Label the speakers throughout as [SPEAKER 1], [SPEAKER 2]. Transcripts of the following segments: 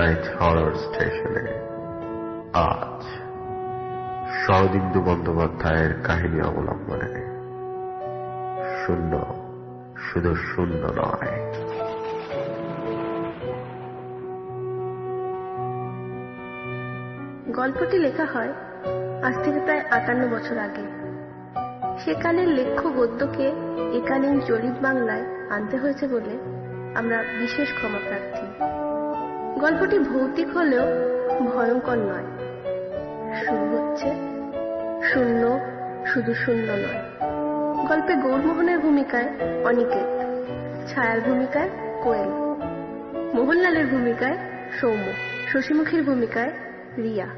[SPEAKER 1] Midnight horror স্টেশনে আজ শরদিন্দু বন্দ্যোপাধ্যায়ের কাহিনী অবলম্বনে শূন্য, শুধু শূন্য নয়।
[SPEAKER 2] গল্পটি লেখা হয় আজ থেকে প্রায় ৫৮ বছর আগে। সেকালের লেখ্য গদ্যকে একালীন জরিপ বাংলায় আনতে হয়েছে বলে আমরা বিশেষ ক্ষমা প্রার্থী। গল্পটি ভৌতিক হলেও ভয়ঙ্কর নয়। শুরু হচ্ছে শূন্য, শুধু শূন্য নয়। গল্পে গৌরমোহনের ভূমিকায় অনিকেত, ছায়ার ভূমিকায় কোয়েল, মোহনলালের ভূমিকায় সৌম্য, শশীমুখীর ভূমিকায় রিয়া,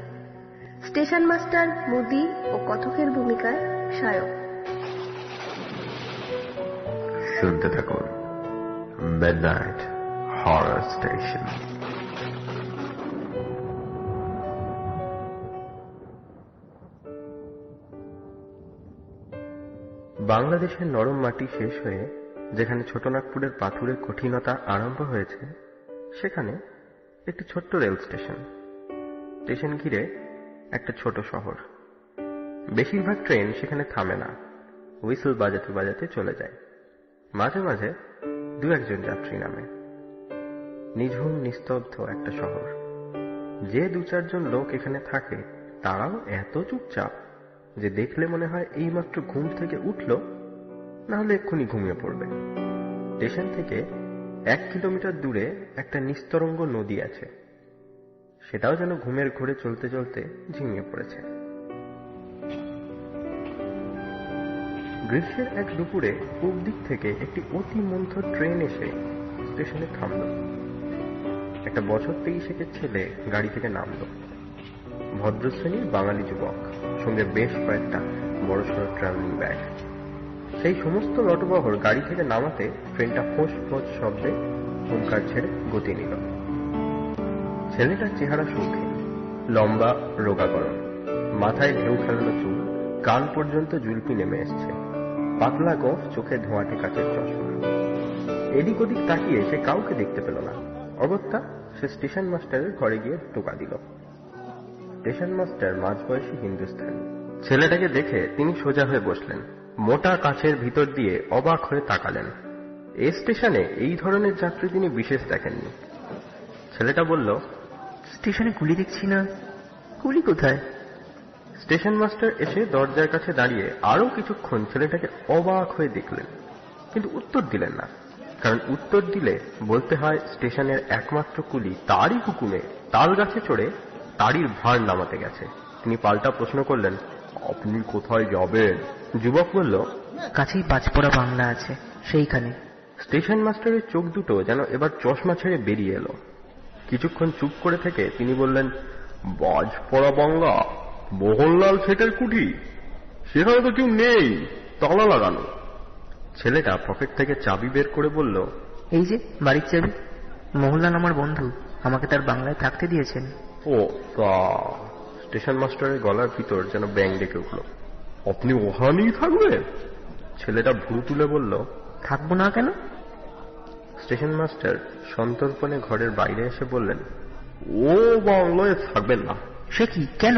[SPEAKER 2] স্টেশন মাস্টার মুদি ও কথকের ভূমিকায় সায়ক।
[SPEAKER 1] শুনতে থাকুন মিডনাইট হরর স্টেশন। বাংলাদেশের নরম মাটি শেষ হয়ে যেখানে ছোটনাগপুরের পাথুরে কঠিনতা আরম্ভ হয়েছে, সেখানে একটি ছোট্ট রেল স্টেশন। স্টেশন ঘিরে একটা ছোট শহর। বেশিরভাগ ট্রেন সেখানে থামে না, হুইসল বাজাতে বাজাতে চলে যায়। মাঝে মাঝে দু একজন যাত্রী নামে। নিঝুম নিস্তব্ধ একটা শহর। যে দু চারজন লোক এখানে থাকে তারাও এত চুপচাপ যে দেখলে মনে হয় এইমাত্র ঘুম থেকে উঠল, না হলে এক্ষুনি ঘুমিয়ে পড়বে। স্টেশন থেকে 1 কিলোমিটার দূরে একটা নিস্তরঙ্গ নদী আছে, সেটাও যেন ঘুমের ঘোরে চলতে চলতে ঝিমিয়ে পড়েছে। গ্রীষ্মের এক দুপুরে পূব দিক থেকে একটি অতি মন্থর ট্রেন এসে স্টেশনে থামল। একটা বছর 23 ছেলে গাড়ি থেকে নামল। ভদ্রশ্রেণীর বাঙালি যুবক, সঙ্গে বেশ কয়েকটা বড়সড় ট্রাভেলিং ব্যাগ। সেই সমস্ত লটবহর গাড়ি থেকে নামাতে ট্রেনটা ফোঁস ফোঁস শব্দে হুঙ্কার ছেড়ে গতি নিল। ছেলেটার চেহারা শৌখিন, লম্বা, রোগা গরম, মাথায় ঢেউ খেলানো চুল, কান পর্যন্ত জুলপি নেমে এসছে, পাতলা গোঁফ, চোখে ধোঁয়াটে কাচের চশমা। এদিক ওদিক তাকিয়ে সে কাউকে দেখতে পেল না। অগত্যা সে স্টেশন মাস্টারের ঘরে গিয়ে টোকা দিল। স্টেশন মাস্টার মাঝবয়সী হিন্দুস্থানী। ছেলেটাকে দেখে তিনি সোজা হয়ে বসলেন। মোটা কাছের ভিতর দিয়ে অবাক হয়ে তাকালেন। এই স্টেশনে এই ধরনের যাত্রী তিনি বিশেষ দেখেননি। ছেলেটা বলল,
[SPEAKER 3] স্টেশনে কুলি দেখছি না, কুলি কোথায়?
[SPEAKER 1] স্টেশন মাস্টার এসে দরজার কাছে দাঁড়িয়ে আরো কিছুক্ষণ ছেলেটাকে অবাক হয়ে দেখলেন, কিন্তু উত্তর দিলেন না। কারণ উত্তর দিলে বলতে হয় স্টেশনের একমাত্র কুলি তারই হুকুমে তাল গাছে চড়ে তারির ভার নামাতে গেছে। তিনি পাল্টা প্রশ্ন করলেন, আপনি কোথায় যাবেন? যুবক বলল,
[SPEAKER 3] কাছেই বাজপড়া বাংলা আছে, সেইখানে।
[SPEAKER 1] স্টেশন মাস্টারের চোখ দুটো যেন এবার চশমা ছেড়ে বেরিয়ে এলো। কিছুক্ষণ চুপ করে থেকে তিনি বললেন, বাজপড়া বাংলা? মোহনলাল শেঠের কুঠি? সেখানে তো কেউ নেই, তালা লাগানো। ছেলেটা পকেট থেকে চাবি বের করে বলল,
[SPEAKER 3] এই যে বাড়ির চাবি। মোহনলাল আমার বন্ধু, আমাকে তার বাংলায় থাকতে দিয়েছেন।
[SPEAKER 1] ও তা। স্টেশন মাস্টারের গলার ভিতর যেন ব্যাঙ ডেকে উঠল। আপনি ওখানেই থাকবেন? ছেলেটা ভুরু তুলে বলল,
[SPEAKER 3] থাকবো না কেন?
[SPEAKER 1] স্টেশন মাস্টার সন্তর্পণে ঘরের বাইরে এসে বললেন, ও বাংলায় থাকবেন না।
[SPEAKER 3] সে কি, কেন?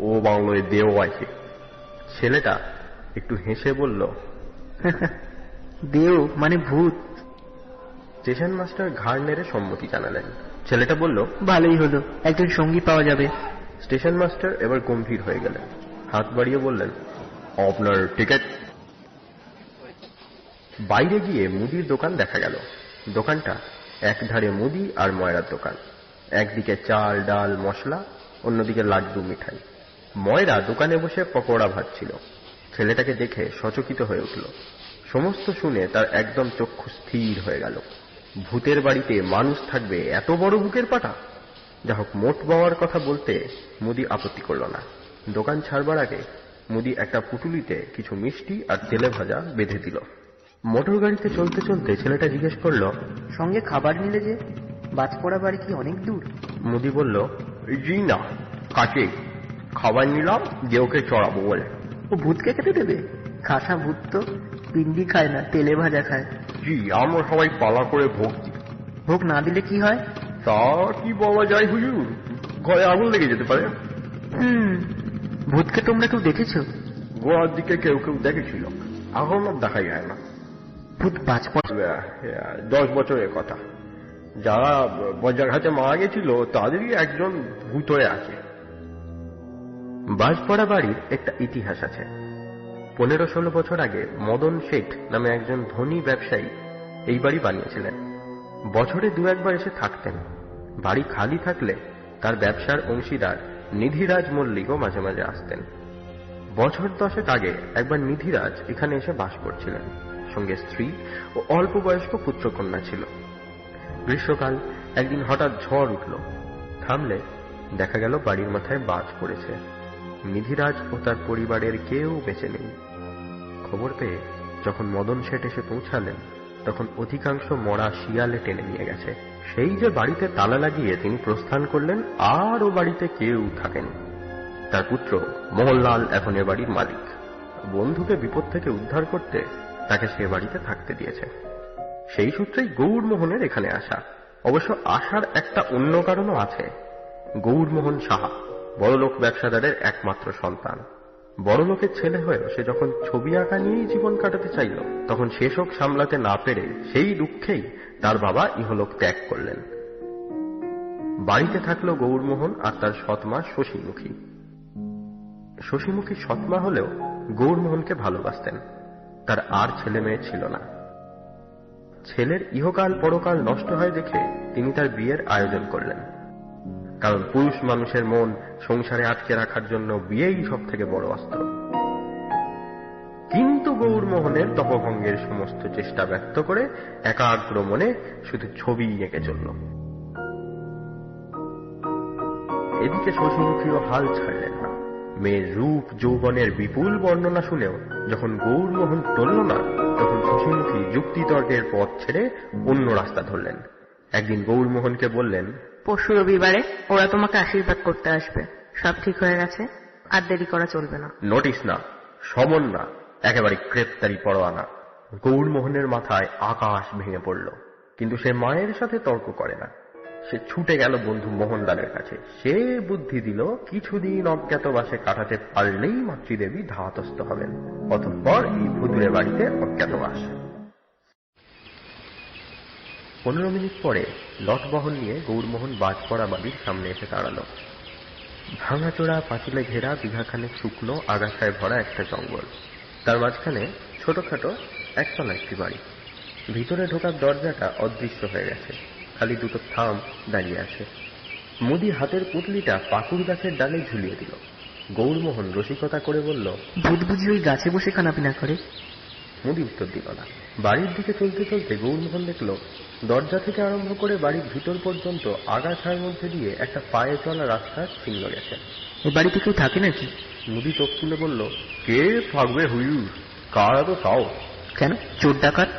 [SPEAKER 1] ও বাংলায় দেও আছে। ছেলেটা একটু হেসে বলল,
[SPEAKER 3] দেও মানে ভূত?
[SPEAKER 1] স্টেশন মাস্টার ঘাড় নেড়ে সম্মতি জানালেন। ছেলেটা বলল,
[SPEAKER 3] ভালোই হলো, একজন সঙ্গী পাওয়া যাবে।
[SPEAKER 1] স্টেশন মাস্টার এবার গম্ভীর হয়ে গেলেন। হাত বাড়িয়ে বললেন, আপনার টিকিট। বাইরে গিয়ে মুদির দোকান দেখা গেল। দোকানটা একধারে মুদি আর ময়রার দোকান। একদিকে চাল, ডাল, মশলা, অন্যদিকে লাড্ডু, মিঠাই। ময়রা দোকানে বসে পকোড়া ভাজছিল। ছেলেটাকে দেখে সচকিত হয়ে উঠল। সমস্ত শুনে তার একদম চক্ষু স্থির হয়ে গেল। ভূতের বাড়িতে মানুষ থাকবে এত বড় বুকের পাটা? যা হোক, মোট বাওয়ার কথা বলতে মুদি আপত্তি করল না। দোকান ছাড়বার আগে মুদি একটা পুটুলিতে কিছু মিষ্টি আর তেলে ভাজা বেঁধে দিল। মোটর গাড়িতে চলতে চলতে ছেলেটা জিজ্ঞেস করল,
[SPEAKER 3] সঙ্গে খাবার নিলে যে? বাজপড়া বাড়ি কি অনেক দূর?
[SPEAKER 1] মুদি বলল, জি না, কাছে। খাবার নিলাম যে ওকে চড়াবো বলে।
[SPEAKER 3] ও ভূতকে খেতে দেবে? খাসা ভূত তো পিন্ডি খায় না, তেলে ভাজা খায়।
[SPEAKER 1] জি, আমরা সবাই পালা করে ভোগ দিই।
[SPEAKER 3] ভোগ না দিলে কি হয়?
[SPEAKER 1] তা কি বলা যায় হুজুর, ঘরে আগুন লেগে যেতে পারে।
[SPEAKER 3] ভূতকে তোমরা কেউ দেখেছো?
[SPEAKER 1] গোয়ার দিকে কেউ কেউ দেখেছিল, এখন আর দেখা যায় না।
[SPEAKER 3] ভূত 5 বছর
[SPEAKER 1] 10 বছরের কথা। যারা বজ্রাঘাতে মারা গেছিল তাদেরই একজন ভূত হয়ে আছে। বাজপড়া বাড়ির একটা ইতিহাস আছে। 15-16 বছর আগে মদন শেঠ নামে একজন ধনী ব্যবসায়ী এই বাড়ি বানিয়েছিলেন। বছরে 2-1 এসে থাকতেন। বাড়ি খালি থাকলে তার ব্যবসার অংশীদার নিধিরাজ মল্লিকও মাঝে মাঝে আসতেন। বছর 10 আগে একবার নিধিরাজ এখানে এসে বাস করছিলেন, সঙ্গে স্ত্রী ও অল্প বয়স্ক পুত্রকন্যা ছিল। গ্রীষ্মকাল, একদিন হঠাৎ ঝড় উঠল। থামলে দেখা গেল বাড়ির মাথায় বাজ পড়েছে। নিধিরাজ ও তার পরিবারের কেউ বেঁচে নেই। খবর পেয়ে যখন মদন শেঠ এসে পৌঁছালেন, তখন অধিকাংশ মরা শিয়ালে টেনে নিয়ে গেছে। সেই যে বাড়িতে তালা লাগিয়ে তিনি প্রস্থান করলেন, আর ও বাড়িতে কেউ থাকেনি। তার পুত্র মোহনলাল এখন এ বাড়ির মালিক। বন্ধুকে বিপদ থেকে উদ্ধার করতে তাকে সে বাড়িতে থাকতে দিয়েছে। সেই সূত্রেই গৌরমোহনের এখানে আসা। অবশ্য আসার একটা অন্য কারণও আছে। গৌরমোহন সাহা বড়লোক ব্যবসাদারের একমাত্র সন্তান। বড়লোকের ছেলে হয়েও সে যখন ছবি আঁকা নিয়েই জীবন কাটাতে চাইল, তখন সেসব সামলাতে না পেরে সেই দুঃখেই তার বাবা ইহলোক ত্যাগ করলেন। বাড়িতে থাকলো গৌরমোহন আর তার সৎমা শশীমুখী। শশীমুখী সৎমা হলেও গৌরমোহনকে ভালোবাসতেন। তার আর ছেলে মেয়ে ছিল না। ছেলের ইহকাল পরকাল নষ্ট হয় দেখে তিনি তার বিয়ের আয়োজন করলেন। কারণ পুরুষ মানুষের মন সংসারে আটকে রাখার জন্য বিয়েই সব থেকে বড় অস্ত্র। কিন্তু গৌরমোহনের তপভঙ্গের সমস্ত চেষ্টা ব্যর্থ করে একাগ্র মনে শুধু ছবি এঁকে চলল। এদিকে শশীমুখীও হাল ছাড়লেন না। মেয়ের রূপ যৌবনের বিপুল বর্ণনা শুনেও যখন গৌরমোহন টলল না, তখন শশীমুখী যুক্তিতর্কের পথ ছেড়ে অন্য রাস্তা ধরলেন। একদিন গৌরমোহনকে বললেন,
[SPEAKER 4] পরশু রবিবারে ওরা তোমাকে আশীর্বাদ করতে আসবে। সব ঠিক হয়ে গেছে, আর দেরি করা চলবে না।
[SPEAKER 1] নোটিস না, সমন না, একেবারে গ্রেপ্তারি পরোয়ানা। গৌরমোহনের মাথায় আকাশ ভেঙে পড়ল, কিন্তু সে মায়ের সাথে তর্ক করে না। সে ছুটে গেল বন্ধু মোহনলালের কাছে। সে বুদ্ধি দিল কিছুদিন অজ্ঞাতবাসে কাটাতে পারলেই মাতৃদেবী ধাতস্থ হবেন। অতঃপর এই ভুতুরে বাড়িতে অজ্ঞাতবাস। 15 মিনিট পরে লটবহন নিয়ে গৌরমোহন বাজপড়া বাড়ির সামনে এসে দাঁড়ালো। ভাঙাচোরা পাঁচিলে ঘেরা বিঘাখানেক শুকনো আগাছায় ভরা একটা জঙ্গল। তার মাঝখানে ছোটখাটো একতলা একটি বাড়ি। ভিতরে ঢোকার দরজাটা অদৃশ্য হয়ে গেছে, খালি দুটো থাম দাঁড়িয়ে আছে। মুদি হাতের পুটলিটা পাকুড় গাছের ডালে ঝুলিয়ে দিল। গৌরমোহন রসিকতা করে বলল,
[SPEAKER 3] ভূত বুঝি ওই গাছে বসে খানাপিনা করে?
[SPEAKER 1] মুদি উত্তর দিল না। বাড়ির দিকে চলতে চলতে গৌরমোহন দেখল দরজা থেকে আরম্ভ করে বাড়ির ভিতর পর্যন্ত আগাছার মধ্যে দিয়ে একটা পায়ে চলা রাস্তার চিহ্ন গেছে।
[SPEAKER 3] এই বাড়িতে কেউ থাকে নাকি?
[SPEAKER 1] মুদি চোখ তুলে বলল, কে থাকবে হুজুর, কারা তো তাও।
[SPEAKER 3] কেন, চোর ডাকাত?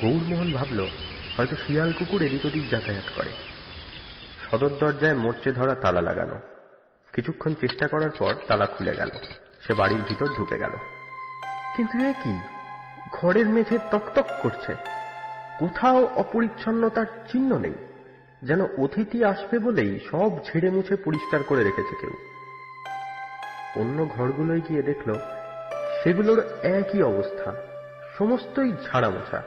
[SPEAKER 1] গৌরমোহন ভাবল হয়তো শিয়াল কুকুর এদিক ওদিক যাতায়াত করে। সদর দরজায় মোর্চে ধরা তালা লাগানো। কিছুক্ষণ চেষ্টা করার পর তালা খুলে গেল। সে বাড়ির ভিতর ঢুকে গেল। কিন্তু এ কি, ঘরের মেঝে তকতক করছে, কোথাও অপরিচ্ছন্নতার চিহ্ন নেই। যেন অতিথি আসবে বলেই সব ঝেড়ে মুছে পরিষ্কার করে রেখেছে কেউ। অন্য ঘরগুলোয় গিয়ে দেখল সেগুলোর একই অবস্থা, সমস্তই ঝাড়া মোছা,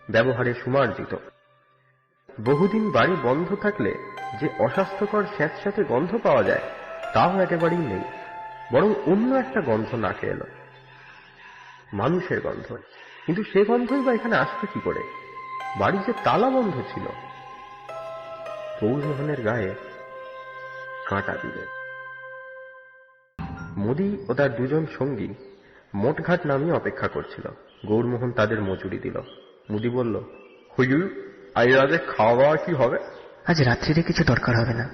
[SPEAKER 1] ব্যবহারে সুমার্জিত। বহুদিন বাড়ি বন্ধ থাকলে যে অস্বাস্থ্যকর স্যাঁতস্যাঁতে গন্ধ পাওয়া যায় তাও একেবারেই নেই, বরং অন্য একটা গন্ধ নাকে এলো, মানুষের গন্ধ। কিন্তু সে গন্ধই বা এখানে আসবে কি করে? বাড়ি যে তালা বন্ধ ছিল। গৌরমোহনের গায়ে কাঁটা দিলেন। মোদি ও তার দুজন সঙ্গী মোটঘাট নামিয়ে অপেক্ষা করছিল। গৌরমোহন তাদের মজুরি দিল। মুদি বলল, হুজুর, আজ রাতে খাওয়া দাওয়া কি হবে?
[SPEAKER 3] আজ রাত্রিরে কিছু দরকার হবে না,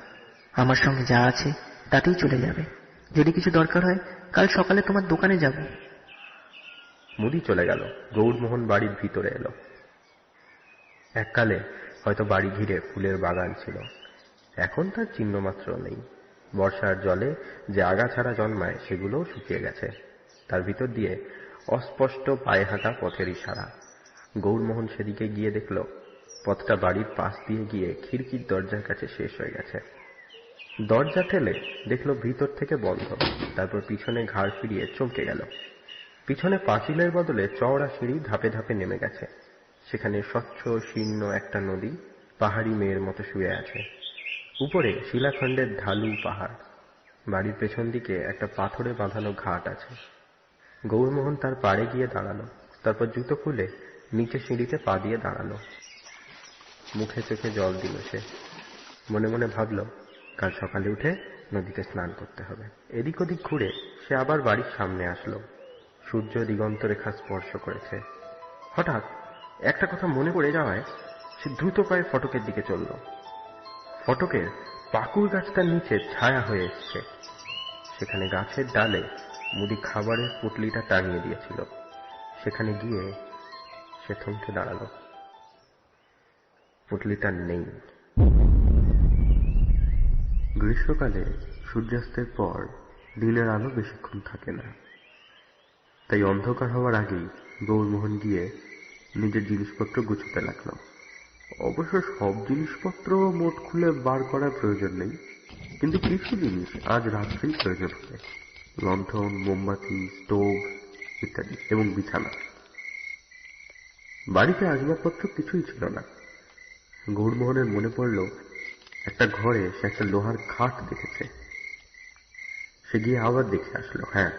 [SPEAKER 3] আমার সঙ্গে যা আছে তাতেই চলে যাবে। যদি কিছু দরকার হয় কাল সকালে তোমার দোকানে যাব।
[SPEAKER 1] মুদি চলে গেল। গৌরমোহন বাড়ির ভিতরে এলো। এককালে হয়তো বাড়ি ঘিরে ফুলের বাগান ছিল, এখন তার চিহ্ন মাত্র নেই। বর্ষার জলে যে আগাছাড়া জন্মায় সেগুলোও শুকিয়ে গেছে। তার ভিতর দিয়ে অস্পষ্ট পায়ে হাঁটা পথের ইশারা। গৌরমোহন সেদিকে গিয়ে দেখল পথটা বাড়ির পাশ দিয়ে গিয়ে খিড়কির দরজার কাছে শেষ হয়ে গেছে। দরজা ঠেলে দেখলো ভিতর থেকে বন্ধ। তারপর পিছনে ঘাড় ফিরিয়ে চমকে গেল। পিছনে পাঁচিলের বদলে চওড়া সিঁড়ি ধাপে ধাপে নেমে গেছে। সেখানে স্বচ্ছ শীর্ণ একটা নদী পাহাড়ি মেয়ের মতো শুয়ে আছে। উপরে শিলাখণ্ডের ঢালু পাহাড়। বাড়ির পেছন দিকে একটা পাথরে বাঁধানো ঘাট আছে। গৌরমোহন তার পাড়ে গিয়ে দাঁড়ালো। তারপর জুতো খুলে নিচে সিঁড়িতে পা দিয়ে দাঁড়ালো। মুখে চোখে জল দিল সে। মনে মনে ভাবল, কাল সকালে উঠে নদীতে স্নান করতে হবে। এদিক ওদিক ঘুরে সে আবার বাড়ির সামনে আসলো। সূর্য দিগন্ত রেখা স্পর্শ করেছে। হঠাৎ একটা কথা মনে পড়ে যাওয়ায় সে দ্রুত পায়ে ফটকের দিকে চলল। ফটকের পাকুড় গাছটার নিচে ছায়া হয়ে এসছে। সেখানে গাছের ডালে মুদি খাবারের পুটলিটা টাঙিয়ে দিয়েছিল। সেখানে গিয়ে সে থমকে দাঁড়ালো। পুটলিটা নেই। গ্রীষ্মকালে সূর্যাস্তের পর দিনের আলো বেশিক্ষণ থাকে না। তাই অন্ধকার হওয়ার আগেই গৌরমোহন গিয়ে নিজের জিনিসপত্র গুছোতে লাগলো। অবশ্য সব জিনিসপত্র মোট খুলে বার করার প্রয়োজন নেই, কিন্তু কিছু জিনিস আজ রাত্রেই প্রয়োজন হবে। লণ্ঠন, মোমবাতি, স্টোভ ইত্যাদি, এবং বিছানা। বাড়িতে আসবাবপত্র কিছুই ছিল না। গৌরমোহনের মনে পড়ল, একটা ঘরে সে একটা লোহার খাট দেখেছে। সে গিয়ে আবার দেখে আসলো, হ্যাঁ,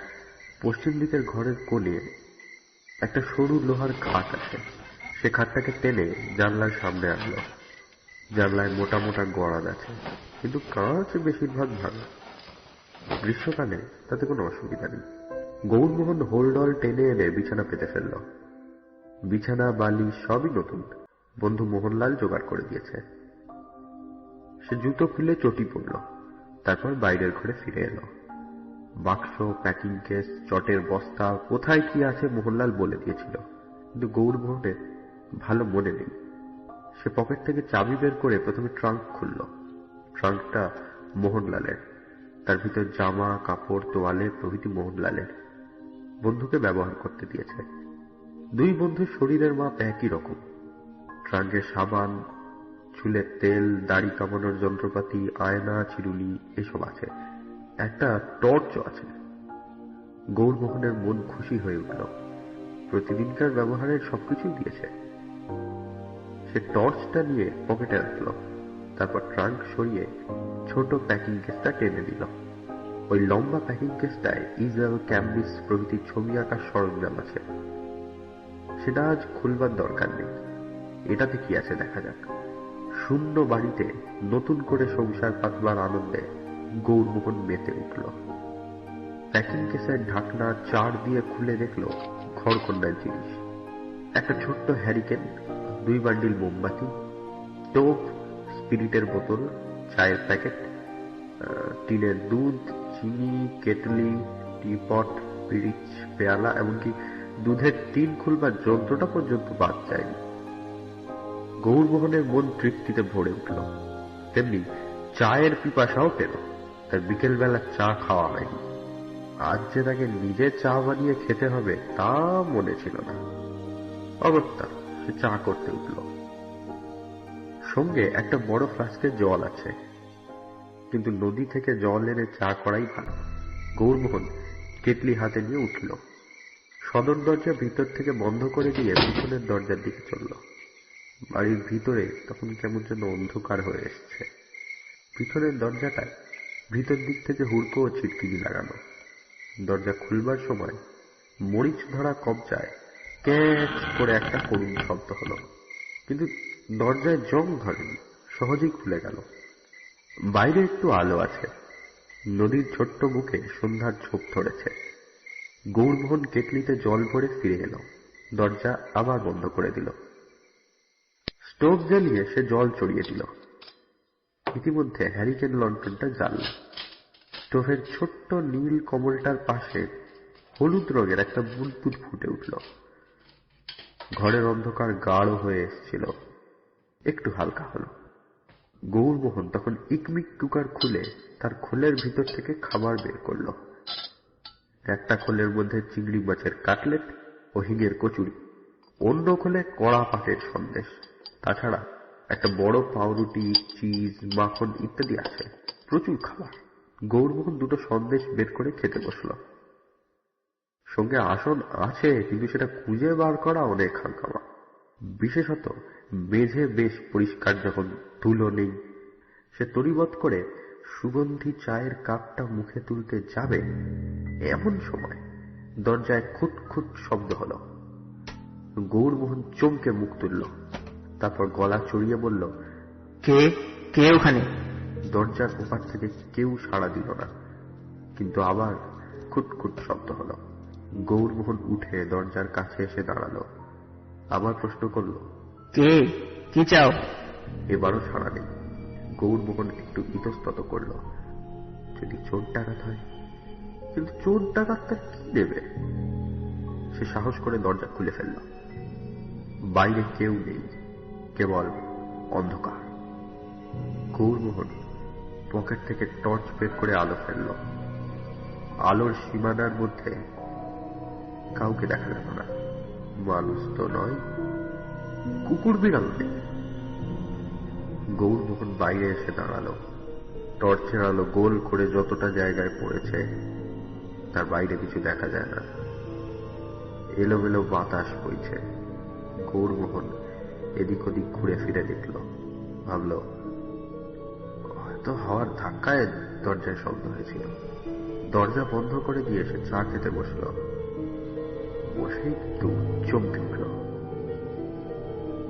[SPEAKER 1] পশ্চিম দিকের ঘরের কোণে একটা সরু লোহার খাট আছে। সে খাটটাকে টেনে জানলার সামনে আনলো। জানলায় মোটা মোটা গড়ান আছে, কিন্তু কাঁচ বেশিরভাগ ভাঙা। গ্রীষ্মকালে তাতে কোনো অসুবিধা নেই। গৌরমোহন হোলডল টেনে এনে বিছানা পেতে ফেলল। বিছানা বালি সবই নতুন, বন্ধু মোহনলাল জোগাড় করে দিয়েছে। সে জুতো খুলে চটি পড়ল। তারপর বাইরের ঘরে ফিরে এলো। বাক্স, প্যাকিং কেস, চটের বস্তা, কোথায় কি আছে মোহনলাল বলে দিয়েছিল, কিন্তু গৌরমোহনের ভালো মনে নেই। সে পকেট থেকে চাবি বের করে প্রথমে ট্রাঙ্ক খুলল। ট্রাঙ্কটা মোহনলালের। তার ভিতর জামা, কাপড়, তোয়ালে প্রভৃতি মোহনলালের। বন্ধুকে ব্যবহার করতে দিয়েছে। দুই বন্ধুর শরীরের মাপ একই রকম। ট্রাঙ্কে সাবান, চুলের তেল, দাড়ি কামানোর যন্ত্রপাতি, আয়না, চিরুনি এসব আছে। একটা টর্চও আছে। গৌরমোহনের মন খুশি হয়ে উঠল। প্রতিদিনকার ব্যবহারের সবকিছুই দিয়েছে। সে টর্চটা নিয়ে পকেটে রাখল। তারপর ট্রাঙ্ক সরিয়ে ছোট প্যাকিং কেসটা টেনে দিল। ওই লম্বা প্যাকিং কেসটায় ইজেল, ক্যাম্বিস প্রভৃতি ছবি আঁকার সরঞ্জাম আছে। সেটা আজ খুলবার দরকার নেই। এটাতে কি আছে দেখা যাক। শূন্য বাড়িতে নতুন করে সংসার পাতবার আনন্দে গৌরমোহন মেতে উঠল। প্যাকিং কেসের ঢাকনা চার দিয়ে খুলে দেখল ঘরকন্যার জিনিস। একটা ছোট্ট হ্যারিকেন, 2 বান্ডিল মোমবাতি, টোপ, স্পিরিটের বোতল, চায়ের প্যাকেট, টিনের দুধ, চিনি, কেটলি, টিপট, পিরিচ, পেয়ালা, এমনকি দুধের টিন খুলবার যন্ত্রটা পর্যন্ত বাদ যায়নি। গৌরমোহনের মন তৃপ্তিতে ভরে উঠল। তেমনি চায়ের পিপাসাও পেল। তার বিকেলবেলা চা খাওয়া হয়নি। আজ যে তাকে নিজে চা বানিয়ে খেতে হবে তা মনে ছিল না। অগত্যা সে চা করতে উঠল। সঙ্গে একটা বড় ফ্লাস্কের জল আছে, কিন্তু নদী থেকে জল এনে চা করাই ভালো। গৌরমোহন কেটলি হাতে নিয়ে উঠল। সদর দরজা ভিতর থেকে বন্ধ করে দিয়ে পিছনের দরজার দিকে চলল। বাড়ির ভিতরে তখন কেমন যেন অন্ধকার হয়ে এসছে। পিছনের দরজাটায় ভিতর দিক থেকে হুড়কো ও ছিটকিনি লাগানো। দরজা খুলবার সময় মরিচ ধরা কবজায় ক্যাচ করে একটা করুণ শব্দ হলো, কিন্তু দরজায় জং ধরেনি, সহজেই খুলে গেল। বাইরে একটু আলো আছে। নদীর ছোট্ট মুখে সন্ধ্যার ছোপ ধরেছে। গৌরমোহন কেটলিতে জল ভরে ফিরে এলো। দরজা আবার বন্ধ করে দিল। স্টোভ জ্বালিয়ে সে জল চড়িয়ে দিল। ইতিমধ্যে হ্যারিকেন লণ্ঠনটা জ্বালল। স্টোভের ছোট্ট নীল কমলটার পাশে হলুদ রঙের একটা বুদবুদ ফুটে উঠল। ঘরের অন্ধকার গাঢ় হয়ে এসেছিল। একটু হালকা হলো। গৌরমোহন তখন ইকমিক কুকার খুলে তার খোলের ভিতর থেকে খাবার বের করল। একটা খোলের মধ্যে চিংড়ি মাছের কাটলেট ও হিঙের কচুরি, অন্য খোলে কড়া পাটের সন্দেশ, তাছাড়া একটা বড় পাউরুটি, চিজ, মাখন ইত্যাদি আছে, প্রচুর খাবার। গৌরমোহন দুটো সন্দেশ বের করে খেতে বসল। সঙ্গে আসন আছে, কিন্তু সেটা খুঁজে বার করা অনেক হাঙ্গামা। বিশেষত মেঝে বেশ পরিষ্কার যখন ধুলো নেই। সে তড়িবৎ করে সুগন্ধি চায়ের কাপটা মুখে তুলতে যাবে, এমন সময় দরজায় খুঁতখুত শব্দ হল। গৌরমোহন চমকে মুখ তুলল, তারপর গলা চড়িয়ে বলল,
[SPEAKER 3] কে কে ওখানে?
[SPEAKER 1] দরজার ওপার থেকে কেউ সাড়া দিল না, কিন্তু আবার খুঁতখুত শব্দ হল। গৌরমোহন উঠে দরজার কাছে এসে দাঁড়ালো, আবার প্রশ্ন করল,
[SPEAKER 3] কে? কি চাও?
[SPEAKER 1] এবারও সাড়া নেই। গৌরমোহন একটু ইতস্তত করল, যদি চোর ডাকাত হয়, কিন্তু চোর ডাকাত তার কি দেবে? সে সাহস করে দরজা খুলে ফেলল। বাইরে কেউ নেই, কেবল অন্ধকার। গৌরমোহন পকেট থেকে টর্চ বের করে আলো ফেলল। আলোর সীমানার মধ্যে কাউকে দেখা গেল না। মানুষ তো নয়, কুকুর বিড়াল নেই। গৌরমোহন বাইরে এসে দাঁড়ালো। টর্চের আলো গোল করে যতটা জায়গায় পড়েছে তার বাইরে কিছু দেখা যায় না। এলোমেলো বাতাস বইছে। গৌরমোহন এদিক ওদিক ঘুরে ফিরে দেখল, ভাবল হয়তো হাওয়ার ধাক্কায় দরজায় শব্দ হয়েছিল। দরজা বন্ধ করে দিয়ে সে চা খেতে বসল। বসেই কিন্তু চমকে উঠল।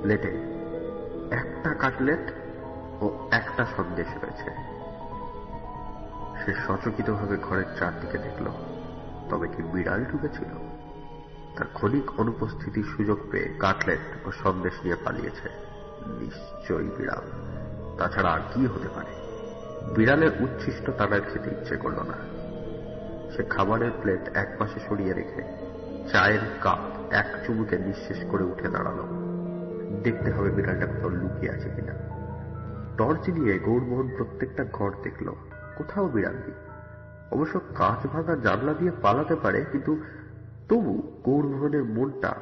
[SPEAKER 1] প্লেটে একটা কাটলেট ও একটা সন্দেশ রয়েছে। সে সচকিতভাবে ঘরের চারদিকে দেখল, তবে কি বিড়াল ঢুকেছিল? তার ক্ষণিক অনুপস্থিতির সুযোগ পেয়ে কাটলেট ও সন্দেশ নিয়ে পালিয়েছে। নিশ্চয়ই বিড়াল, তাছাড়া আর কি হতে পারে? বিড়ালের উচ্ছিষ্ট তার আর খেতে ইচ্ছে করল না। সে খাবারের প্লেট এক পাশে সরিয়ে রেখে চায়ের কাপ এক চুমুকে নিঃশেষ করে উঠে দাঁড়ালো। দেখতে হবে বিড়ালটা কোথাও লুকিয়ে আছে কিনা। টর্চ নিয়ে গৌরমোহন প্রত্যেকটা ঘর দেখল, কোথাও বিড়াল নেই। অবশ্য কাঁচ ভাঙা জানলা দিয়ে পালাতে পারে, কিন্তু তবু গৌরমোহনের মনটা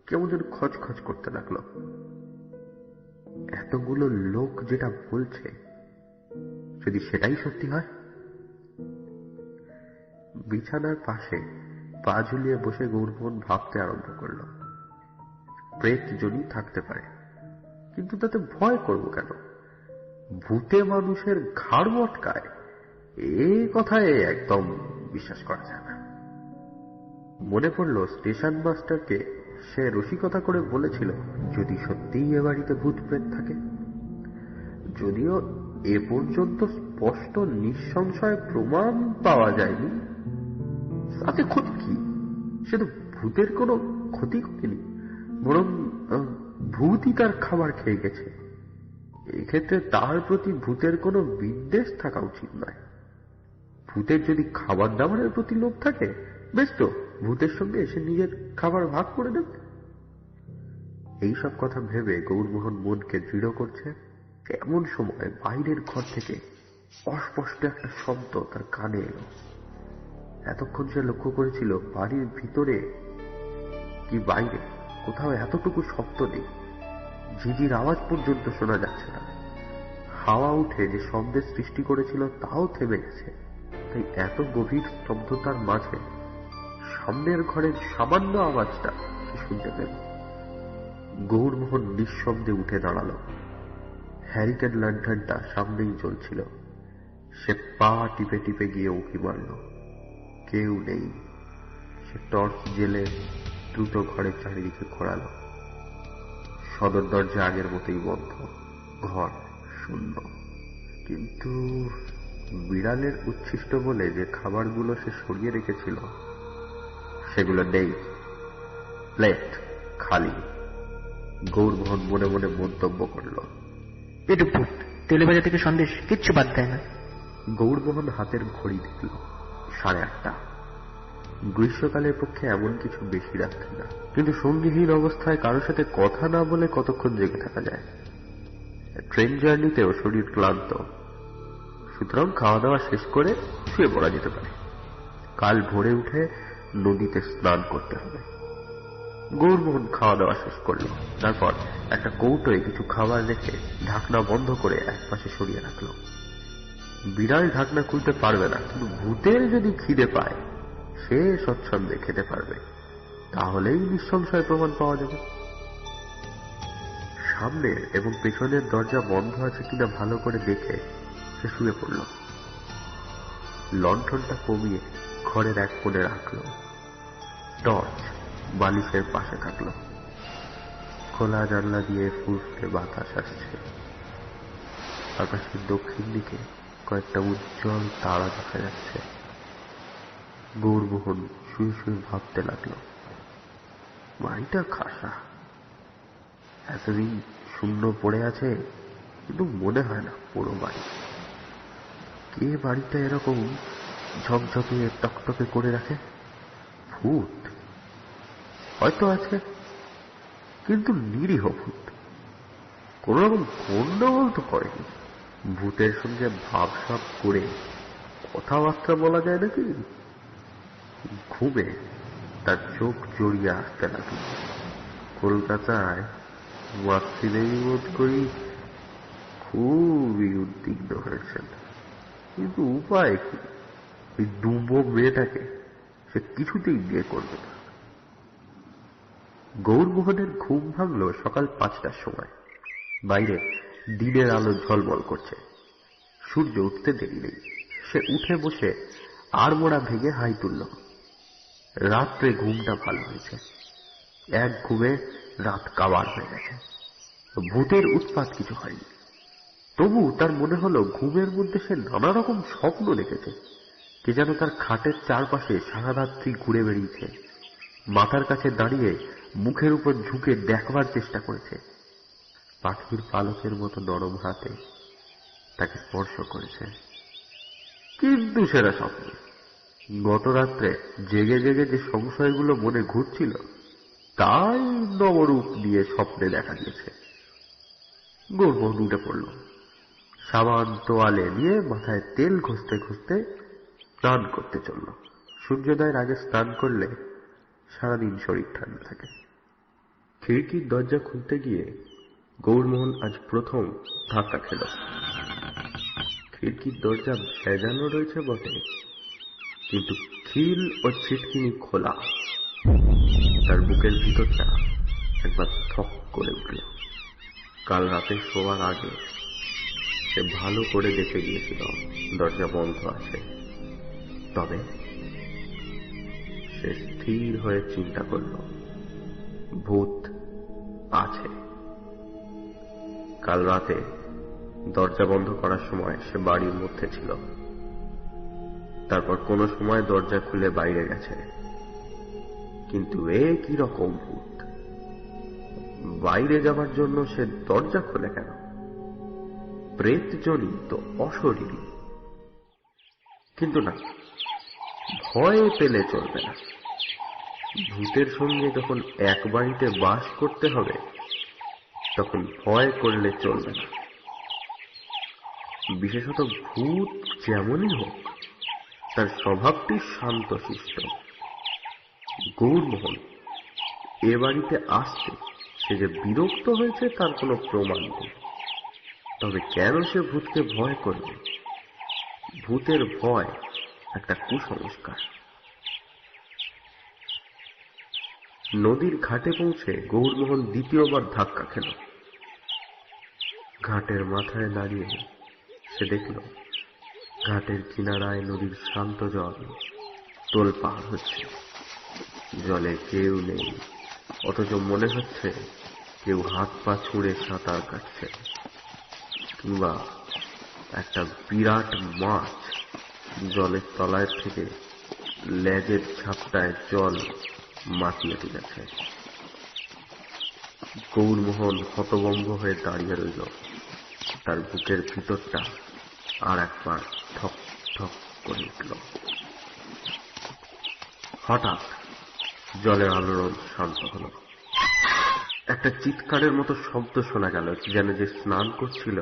[SPEAKER 1] কেমন যেন খচখচ করতে লাগলো। এতগুলো লোক যেটা বলছে, যদি সেটাই সত্যি হয়। বিছানার পাশে পা ঝুলিয়ে বসে গৌরমোহন ভাবতে আরম্ভ করল, প্রেত যদি থাকতে পারে, কিন্তু তাতে ভয় করব কেন? ভূতে মানুষের ঘাড় মটকায়, এই কথায় একদম বিশ্বাস করা যায় না। মনে পড়ল স্টেশন মাস্টারকে সে রসিকতা করে বলেছিল, যদি সত্যিই এ বাড়িতে ভূত প্রেত থাকে। যদিও এ পর্যন্ত স্পষ্ট নিঃসংশয় প্রমাণ পাওয়া যায়নি, তাতে ক্ষতি কি? সে তো ভূতের কোনো ক্ষতি করেনি, বরং ভূতই তার খাবার খেয়ে গেছে। এক্ষেত্রে তার প্রতি ভূতের কোনো বিদ্বেষ থাকা উচিত নয়। ভূতের যদি খাবার দাবারের প্রতি লোভ থাকে, বেশ তো, ভূতের সঙ্গে এসে নিজের খাবার ভাগ করে দেবে। এইসব কথা ভেবে গৌরমোহন মনকে দৃঢ় করছে, এমন সময় বাইরের ঘর থেকে অস্পষ্ট একটা শব্দ তার কানে এলো। এতক্ষণ সে লক্ষ্য করেছিল বাড়ির ভিতরে কি বাইরে কোথাও এতটুকু শব্দ নেই। ঝিঝির আওয়াজ পর্যন্ত শোনা যাচ্ছে না। হাওয়া উঠে যে শব্দের সৃষ্টি করেছিল তাও থেমে গেছে। তাই এত গভীর স্তব্ধতার মাঝে সামনের ঘরের সামান্য আওয়াজটা সে শুনতে পেল। গৌরমোহন নিঃশব্দে উঠে দাঁড়ালো। হ্যারিকেন ল্যান্টার্নটা সামনেই জ্বলছিল। সে পা টিপে টিপে গিয়ে উঁকি মারল, কেউ নেই। সে টর্চ জেলে দ্রুত ঘরের চারিদিকে ঘোরালো। সদর দরজা আগের মতোই বন্ধ, ঘর শূন্য। কিন্তু বিড়ালের উচ্ছিষ্ট বলে যে খাবারগুলো সে সরিয়ে রেখেছিল সেগুলো নেই। প্লেট খালি। গৌরমোহন মনে মনে মন্তব্য করল,
[SPEAKER 3] পেটু ভূত, তেলে ভাজা থেকে সন্দেশ কিচ্ছু বাদ দেয় না।
[SPEAKER 1] গৌরমোহন হাতের ঘড়ি দেখল, 8:30। গ্রীষ্মকালের পক্ষে এমন কিছু বেশি রাত্রি না, কিন্তু সঙ্গীহীন অবস্থায় কারোর সাথে কথা না বলে কতক্ষণ জেগে থাকা যায়? ট্রেন জার্নিতেও শরীর ক্লান্ত, সুতরাং খাওয়া দাওয়া শেষ করে শুয়ে পড়া যেতে পারে। কাল ভোরে উঠে নদীতে স্নান করতে হবে। গৌরমোহন খাওয়া দাওয়া শেষ করলো। তারপর একটা কৌটোয় কিছু খাবার রেখে ঢাকনা বন্ধ করে একপাশে সরিয়ে রাখলো। বিড়াল ঢাকনা খুলতে পারবে না, কিন্তু ভূতের যদি খিদে পায় সে স্বচ্ছন্দে খেতে পারবে, তাহলেই নিঃসংশয় প্রমাণ পাওয়া যাবে। সামনের এবং পেছনের দরজা বন্ধ আছে কিনা ভালো করে দেখে সে শুয়ে পড়ল। লণ্ঠনটা কমিয়ে ঘরের এক কোণে রাখলো। টর্চ বালিশের পাশে থাকলো। খোলা জানলা দিয়ে ফুসতে বাতাস আসছে। আকাশের দক্ষিণ দিকে কয়েকটা উজ্জ্বল তারা দেখা যাচ্ছে। গৌরমোহন শুয়ে শুয়ে ভাবতে লাগলো, বাড়িটা খাসা, এতদিন শূন্য পড়ে আছে, কিন্তু মনে হয় না পুরো বাড়ি। কে বাড়িটা এরকম ঝকঝকে টকটকে করে রাখে? ভূত হয়তো আছে, কিন্তু নিরীহ ভূত। কোন রকম গন্ডগোল তো করেনি। ভূতের সঙ্গে ভাবসাব করে কথাবার্তা বলা যায় নাকি? ঘুমে তার চোখ জড়িয়ে আসতে লাগলো। কলকাতায় মাতৃদেবী বোধ করি খুবই উদ্বিগ্ন হয়েছেন, কিন্তু উপায় কি? এই দুম্ব মেয়েটাকে সে কিছুতেই বিয়ে করবে না। গৌরমোহনের ঘুম ভাঙল সকাল 5টার সময়। বাইরে দিনের আলো ঝলমল করছে। সূর্য উঠতে দেরি নেই। সে উঠে বসে আড়মোড়া ভেঙে হাই তুলল। রাত্রে ঘুমটা ভালো হয়েছে। এক ঘুমে রাত কাবার হয়ে গেছে। ভূতের উৎপাত কিছু হয়নি। তবু তার মনে হলো ঘুমের মধ্যে সে নানা রকম স্বপ্ন দেখেছে। কে যেন তার খাটের চারপাশে সারা রাত্রি ঘুরে বেরিয়েছে, মাথার কাছে দাঁড়িয়ে মুখের উপর ঝুঁকে দেখবার চেষ্টা করেছে। পাখির পালকের মতো নরম হাতে তাকে স্পর্শ করেছে। কিন্তু সেরা স্বপ্ন। গত রাত্রে জেগে জেগে যে সংশয়গুলো মনে ঘুরছিল তাই নবরূপ দিয়ে স্বপ্নে দেখা দিয়েছে। গৌরমোহন উঠে পড়ল। সাবান তোয়ালে নিয়ে মাথায় তেল ঘষতে ঘষতে স্নান করতে চলল। সূর্যোদয়ের আগে স্নান করলে সারাদিন শরীর ঠান্ডা থাকে। খিড়কির দরজা খুলতে গিয়ে গৌরমোহন আজ প্রথম ধাক্কা খেল। খিড়কির দরজা ভেজানো রয়েছে বটে, কিন্তু খিল ও ছিটকিনি খোলা। তার বুকের ভিতরটা একবার থক করে উঠল। কাল রাতে শোয়ার আগে সে ভালো করে দেখে গিয়েছিল দরজা বন্ধ আছে। তবে সে স্থির হয়ে চিন্তা করল, ভূত আছে। কাল রাতে দরজা বন্ধ করার সময় সে বাড়ির মধ্যে ছিল। তারপর কোনো সময় দরজা খুলে বাইরে গেছে। কিন্তু এ কি রকম ভূত? বাইরে যাবার জন্য সে দরজা খোলে কেন? প্রেতজনিত অশরীরী। কিন্তু না, ভয় পেলে চলবে না। ভূতের সঙ্গে যখন এক বাড়িতে বাস করতে হবে তখন ভয় করলে চলবে না। বিশেষত ভূত যেমনই হোক, তার স্বভাবটি শান্তশিষ্ট। গৌরমোহন এ বাড়িতে আসতে সে যে বিরক্ত হয়েছে তার কোনো প্রমাণ নেই। তবে কেন সে ভূতকে ভয় করবে? ভূতের ভয় একটা কুসংস্কার। নদীর ঘাটে পৌঁছে গৌরমোহন দ্বিতীয়বার ধাক্কা খেল। ঘাটের মাথায় দাঁড়িয়ে সে দেখল ঘাটের কিনারায় নদীর শান্ত জল তোলপাড় হচ্ছে। জলে কেউ নেই, অথচ মনে হচ্ছে কেউ হাত পা ছুঁড়ে সাঁতার কাটছে, কিংবা একটা বিরাট মাছ জলের তলায় থেকে লেজের ঝাপটায় জল মাতিয়ে তুলেছে। গৌরমোহন হতভম্ব হয়ে দাঁড়িয়ে রইল। তার বুকের ভিতরটা আর একবার ঠক ঠক করে উঠল। হঠাৎ জলের আলোড়ন শান্ত হল। একটা চিৎকারের মতো শব্দ শোনা গেল, যেন যে স্নান করছিল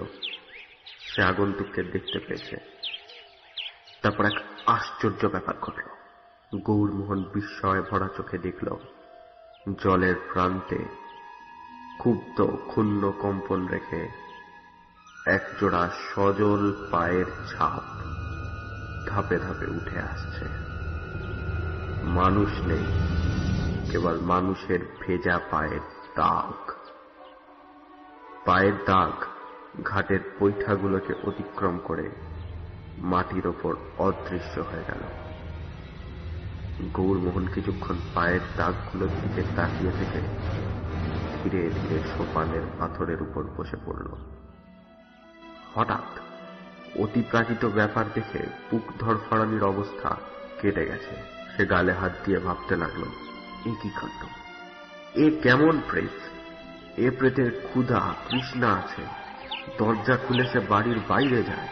[SPEAKER 1] সে আগন্তুককে দেখতে পেয়েছে। তারপর এক আশ্চর্য ব্যাপার ঘটল। গৌরমোহন বিস্ময়ে ভরা চোখে দেখল জলের প্রান্তে ক্ষুব্ধ ক্ষুণ্ণ কম্পন রেখে একজোড়া সজল পায়ের ছাপ ধাপে ধাপে উঠে আসছে। মানুষ নেই, কেবল মানুষের ভেজা পায়ের দাগ। পায়ের দাগ ঘাটের পৈঠাগুলোকে অতিক্রম করে মাটির ওপর অদৃশ্য হয়ে গেল। গৌরমোহন কিছুক্ষণ পায়ের দাগগুলোর দিকে তাকিয়ে থেকে ধীরে ধীরে সোপানের পাথরের উপর বসে পড়ল। হঠাৎ অতিপ্রাকৃত ব্যাপার দেখে বুক ধড়ফড়ানির অবস্থা কেটে গেছে। সে গালে হাত দিয়ে ভাবতে লাগল, এ কি কাণ্ড! এ কেমন প্রেত! এ প্রেতের ক্ষুধা তৃষ্ণা আছে। দরজা খুলে সে বাড়ির বাইরে যায়,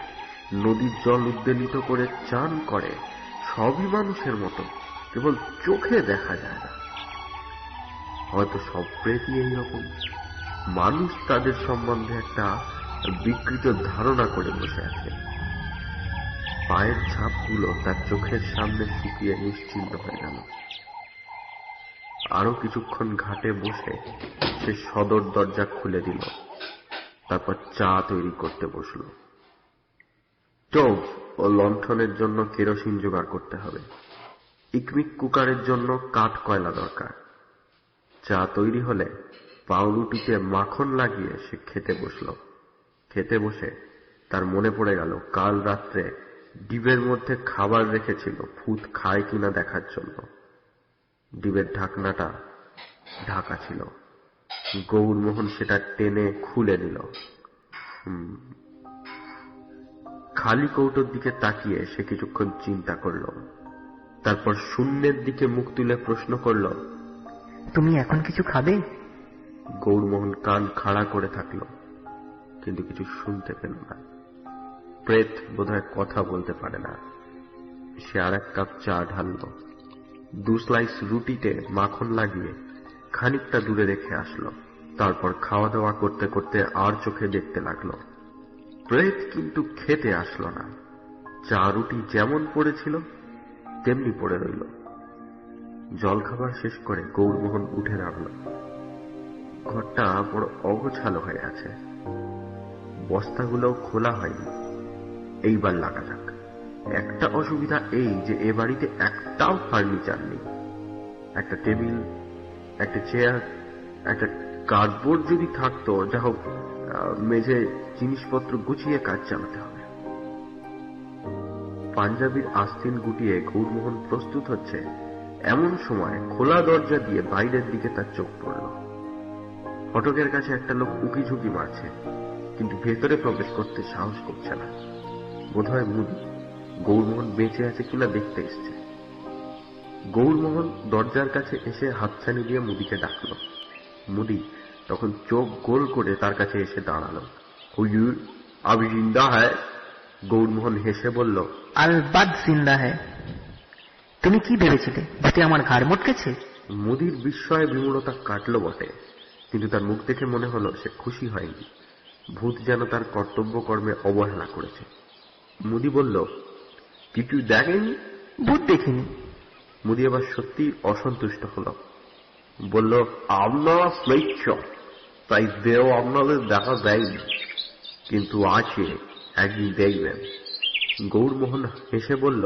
[SPEAKER 1] নদীর জল উদ্বেলিত করে চান করে, সবই মানুষের মতো, কেবল চোখে দেখা যায় না। হয়তো সব প্রেতই এইরকম। মানুষ তাদের সম্বন্ধে একটা বিকৃত ধারণা করে বসে আছে। পায়ের ছাপগুলো তার চোখের সামনে শুকিয়ে নিশ্চিন্ত হয়ে গেল। আরো কিছুক্ষণ ঘাটে বসে সে সদর দরজা খুলে দিল। তারপর চা তৈরি করতে বসল। স্টোভ ও লণ্ঠনের জন্য কেরোসিন জোগাড় করতে হবে। ইকমিক কুকারের জন্য কাঠ কয়লা দরকার। চা তৈরি হলে পাউরুটিতে মাখন লাগিয়ে সে খেতে বসল। খেতে বসে তার মনে পড়ে গেল কাল রাত্রে ডিবের মধ্যে খাবার রেখেছিল ভূত খায় কিনা দেখার জন্য। ডিবের ঢাকনাটা ঢাকা ছিল। গৌরমোহন সেটা টেনে খুলে নিল। খালি কৌটোর দিকে তাকিয়ে সে কিছুক্ষণ চিন্তা করল। তারপর শূন্যের দিকে মুখ তুলে প্রশ্ন করল,
[SPEAKER 3] তুমি এখন কিছু খাবে?
[SPEAKER 1] গৌরমোহন কান খাড়া করে থাকল, কিন্তু কিছু শুনতে পেল না। প্রেত বোধহয় কথা বলতে পারে না। সে আর এক কাপ চা ঢালল। 2 স্লাইস রুটিতে মাখন লাগিয়ে খানিকটা দূরে রেখে আসলো। তারপর খাওয়া দাওয়া করতে করতে আর চোখে দেখতে লাগলো। প্রেত কিন্তু খেতে আসলো না। চা রুটি যেমন পড়েছিল তেমনি পড়ে রইল। জলখাবার শেষ করে গৌরমোহন উঠে দাঁড়াল। ঘরটা বড় অগোছালো হয়ে আছে। বস্তাগুলোও খোলা হয়নি। এইবার লাগা যাক। একটা অসুবিধা এই যে এ বাড়িতে একটাও ফার্নিচার নেই। একটা টেবিল, একটা চেয়ার, একটা কার্ডবোর্ড যদি থাকতো, যা হোক মেঝে জিনিসপত্র গুছিয়ে কাজ চালাতে হবে। পাঞ্জাবির আস্তিন গুটিয়ে গৌরমোহন প্রস্তুত হচ্ছে, এমন সময় খোলা দরজা দিয়ে বাইরের দিকে তার চোখ পড়ল। ফটকের কাছে একটা লোক উকি ঝুঁকি মারছে, কিন্তু ভেতরে প্রবেশ করতে সাহস করছে না। বোধহয় মুদি। গৌরমোহন বেঁচে আছে কিনা দেখতে এসছে। গৌরমোহন দরজার কাছে এসে হাতছানি দিয়ে মুদিকে ডাকল। মুদি তখন চোখ গোল করে তার কাছে এসে দাঁড়ালো। হুজুর, আবি জিন্দা হ্যায়? গৌরমোহন হেসে বলল,
[SPEAKER 3] আলবাদ জিন্দা হ্যায়। তুমি কি ভেবেছিলে ভূতে আমার ঘাড় মটকেছে?
[SPEAKER 1] মুদির বিস্ময়ে বিমূঢ়তা কাটল বটে, কিন্তু তার মুখ দেখে মনে হলো সে খুশি হয়নি। ভূত যেন তার কর্তব্য কর্মে অবহেলা করেছে। মুদি বলল, কিছু দেখেনি?
[SPEAKER 3] ভূত দেখিনি।
[SPEAKER 1] মুদি আবার সত্যি অসন্তুষ্ট হল। বলল, আপনারা স্বেচ্ছ, তাই দেও আপনাদের দেখা দেয়নি, কিন্তু আছে, একদিন দেখবেন। গৌরমোহন হেসে বলল,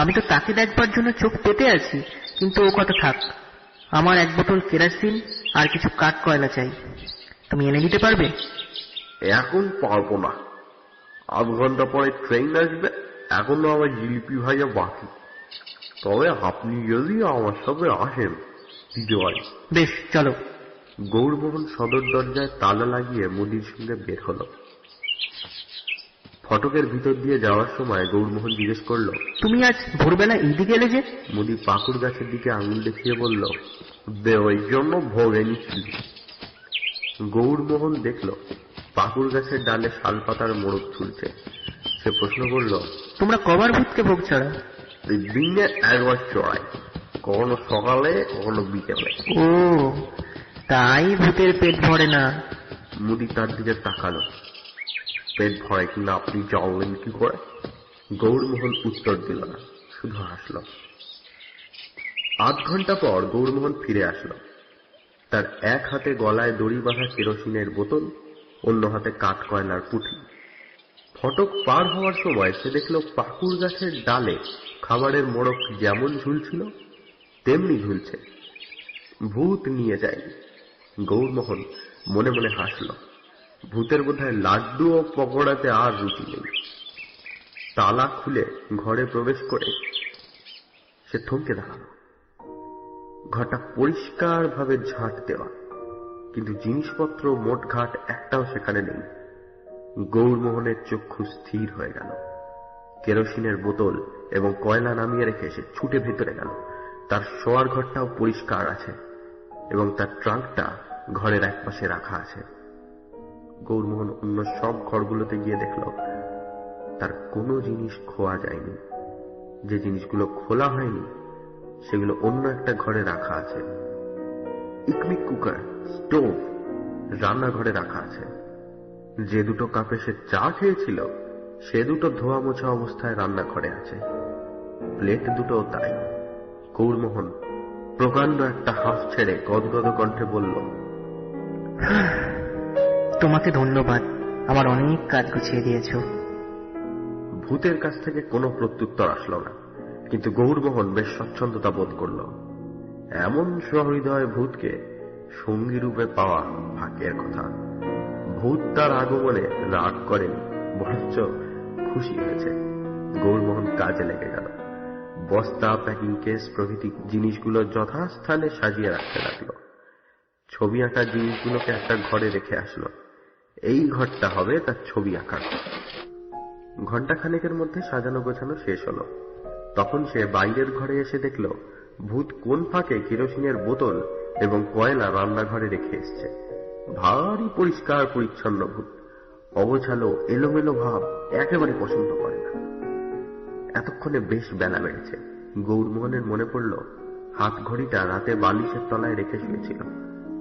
[SPEAKER 3] আমি তো তাকে দেখবার জন্য চোখ পেতে আছি, কিন্তু ও কথা থাক। আমার 1 বোতল কেরোসিন আর কিছু কাঠ কয়লা চাই। তুমি এনে দিতে পারবে?
[SPEAKER 1] এখন পারবো না। আধ ঘন্টা পরে ট্রেন আসবে, এখনো আমার জিলিপি ভাজা বাকি। তবে আপনি যদি আমার সাথে আসেন দিতে পারি।
[SPEAKER 3] বেশ, চলো।
[SPEAKER 1] গৌরমোহন সদর দরজায় তালা লাগিয়ে মুদির সঙ্গে বের হল। ফটকের ভিতর দিয়ে যাওয়ার সময় গৌরমোহন জিজ্ঞেস করল,
[SPEAKER 3] তুমি আজ ভোরবেলা এইদিকে এলে যে?
[SPEAKER 1] মুদি পাকুড় গাছের দিকে আঙুল দেখিয়ে বলল, দেওয়ার জন্য ভোগে নিচ্ছি। গৌরমোহন দেখল পাকুড় গাছের ডালে শালপাতার মোড়ক ঝুলছে। সে প্রশ্ন করল,
[SPEAKER 3] তোমরা কবার ভূতকে ভোগ চড়াও?
[SPEAKER 1] দিনে 1 বার চড়াই, কখনো সকালে কখনো বিকেলে।
[SPEAKER 3] ও, তাই ভূতের পেট ভরে না।
[SPEAKER 1] মুদি তার দিকে তাকালো। পেট ভরে কিনা আপনি জানলেন কি করে? গৌরমোহন উত্তর দিল না, শুধু হাসল। আধ ঘন্টা পর গৌরমোহন ফিরে আসলো। তার এক হাতে গলায় দড়ি বাঁধা কেরোসিনের বোতল, অন্য হাতে কাঠ কয়লার পুঁটলি। ফটক পার হওয়ার সময় সে দেখল পাকুর গাছের ডালে খাবারের মোড়ক যেমন ঝুলছিল তেমনি ঝুলছে। ভূত নিয়ে যায়নি। গৌরমোহন মনে মনে হাসল। ভূতের বোধহয় লাড্ডু ও পকোড়াতে আর রুচি নেই। তালা খুলে ঘরে প্রবেশ করে সে থমকে দাঁড়াল। ঘরটা পরিষ্কার ভাবে ঝাঁট দেওয়া, কিন্তু জিনিসপত্র মোট ঘাট একটাও সেখানে নেই। গৌরমোহনের চক্ষু স্থির হয়ে গেল। কেরোসিনের বোতল এবং কয়লা নামিয়ে রেখে সে ছুটে ভেতরে গেল। তার শোয়ার ঘরটাও পরিষ্কার আছে এবং তার ট্রাঙ্কটা ঘরের একপাশে রাখা আছে। গৌরমোহন অন্য সব ঘরগুলোতে গিয়ে দেখল তার কোনো জিনিস খোয়া যায়নি। যে জিনিসগুলো খোলা হয়নি সেগুলো অন্য একটা ঘরে রাখা আছে। ইকমিক কুকার, স্টোভ রান্নাঘরে রাখা আছে। যে দুটো কাপে সে চা খেয়েছিল সে দুটো ধোয়া মোছা অবস্থায় রান্নাঘরে আছে। প্লেট দুটো তাই। গৌরমোহন প্রকাণ্ড একটা হাঁফ ছেড়ে গদগদ কণ্ঠে বলল,
[SPEAKER 3] তোমাকে ধন্যবাদ, আমার অনেক কাজ গুছিয়ে দিয়েছ।
[SPEAKER 1] ভূতের কাছ থেকে কোনো প্রত্যুত্তর আসলো না, কিন্তু গৌরমোহন বেশ স্বচ্ছন্দতা বোধ করল। এমন সহৃদয় ভূতকে সঙ্গী রূপে পাওয়া ভাগ্যের কথা। ভূত তার আগমনে রাগ করেনি, বরঞ্চ খুশি হয়েছে। গৌরমোহন কাজে লেগে গেল। বস্তা, প্যাকিং কেস প্রভৃতি জিনিসগুলো যথাস্থানে সাজিয়ে রাখতে লাগলো। ছবি আঁকা জিনিসগুলোকে একটা ঘরে রেখে আসলো। এই ঘরটা হবে তার ছবি আঁকার ঘর। ঘণ্টাখানেকের মধ্যে সাজানো গোছানো শেষ হলো। তখন সে বাইরের ঘরে এসে দেখল ভূত কোন ফাঁকে কেরোসিনের বোতল এবং কয়লা রান্নাঘরে রেখে এসছে। ভারী পরিষ্কার পরিচ্ছন্ন ভূত। অগোছালো এলোমেলো ভাব একেবারে পছন্দ করে না। এতক্ষণে বেশ বেলা বেড়েছে। গৌরমোহনের মনে পড়ল হাত ঘড়িটা রাতে বালিশের তলায় রেখে শুয়েছিল।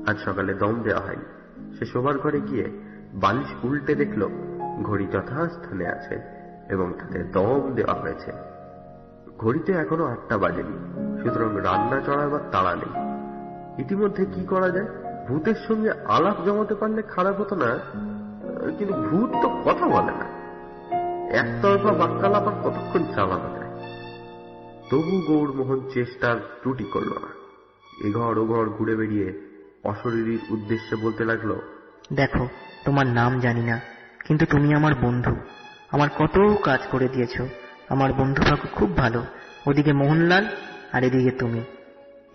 [SPEAKER 1] আজ সকালে দম দেওয়া হয়নি। সে শোবার ঘরে গিয়ে বালিশ উল্টে দেখল ঘড়ি যথাস্থানে আছে এবং তাতে দম দেওয়া হয়েছে। ঘড়িতে এখনো 8টা বাজেনি, সুতরাং রান্না চড়াবার তাড়া নেই। ইতিমধ্যে কি করা যায়? ভূতের সঙ্গে আলাপ জমাতে পারলে খারাপ হতো না, কিন্তু ভূত তো কথা বলে না। একতরফা বাক্যালাপ আর কতক্ষণ চালানো যায়? তবু গৌরমোহন চেষ্টার ত্রুটি করল না। এঘর ওঘর ঘুরে বেরিয়ে অশরীরীর উদ্দেশ্যে বলতে লাগলো,
[SPEAKER 3] দেখো, তোমার নাম জানি না, কিন্তু তুমি আমার বন্ধু। আমার কত কাজ করে দিয়েছ। আমার বন্ধু কাকু খুব ভালো। ওদিকে মোহনলাল আর এদিকে তুমি।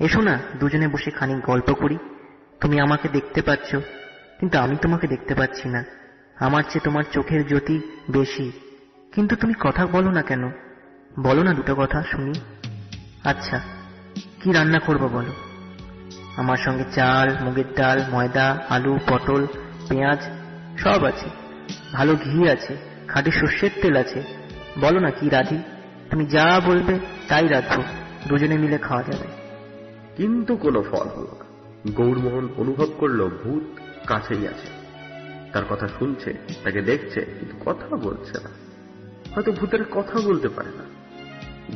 [SPEAKER 3] এসো না, দুজনে বসে খানিক গল্প করি। তুমি আমাকে দেখতে পাচ্ছ, কিন্তু আমি তোমাকে দেখতে পাচ্ছি না। আমার চেয়ে তোমার চোখের জ্যোতি বেশি, কিন্তু তুমি কথা বলো না কেন? বলো না দুটো কথা শুনি। আচ্ছা, কি রান্না করবো বলো? আমার সঙ্গে চাল, মুগের ডাল, ময়দা, আলু, পটল, পেঁয়াজ সব আছে। ভালো ঘি আছে, খাঁটি সর্ষের তেল আছে। বলো না কি রাঁধি? তুমি যা বলবে তাই রাঁধবো, দুজনে মিলে খাওয়া যাবে।
[SPEAKER 1] কিন্তু কোনো ফল হলো না। গৌরমোহন অনুভব করল ভূত কাছেই আছে। তার কথা শুনছে, তাকে দেখছে, কিন্তু কথা বলছে না। হয়তো ভূতের কথা বলতে পারে না।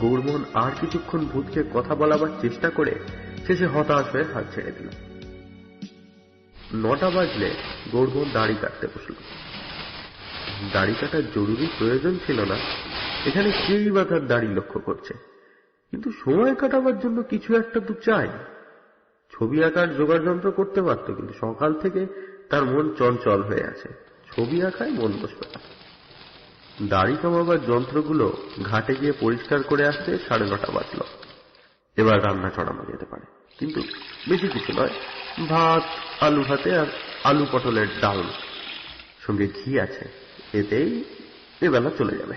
[SPEAKER 1] গৌরমোহন আর কিছুক্ষণ ভূতকে কথা বলাবার চেষ্টা করে শেষে হতাশ হয়ে হাত ছেড়ে দিল। 9টা বাজলে গৌরমোহন দাড়ি কাটতে বসল। দাড়ি কাটার জরুরি প্রয়োজন ছিল না, এখানে কেই বা তার দাড়ি লক্ষ্য করছে। কিন্তু সময় কাটাবার জন্য কিছু একটা তো চাই। ছবি আঁকার জোগাড় যন্ত্র করতে পারত, কিন্তু সকাল থেকে তার মন চঞ্চল হয়ে আছে। ছবি আঁকায় মন বসবে না। দাড়ি কমাবার যন্ত্রগুলো ঘাটে গিয়ে পরিষ্কার করে আসতে 9:30 বাজল। এবার রান্না চড়ানো যেতে পারে, কিন্তু বেশি কিছু নয়। ভাত, আলু ভাতে আর আলু পটলের ডাল, সঙ্গে ঘি আছে। এতেই এবেলা চলে যাবে।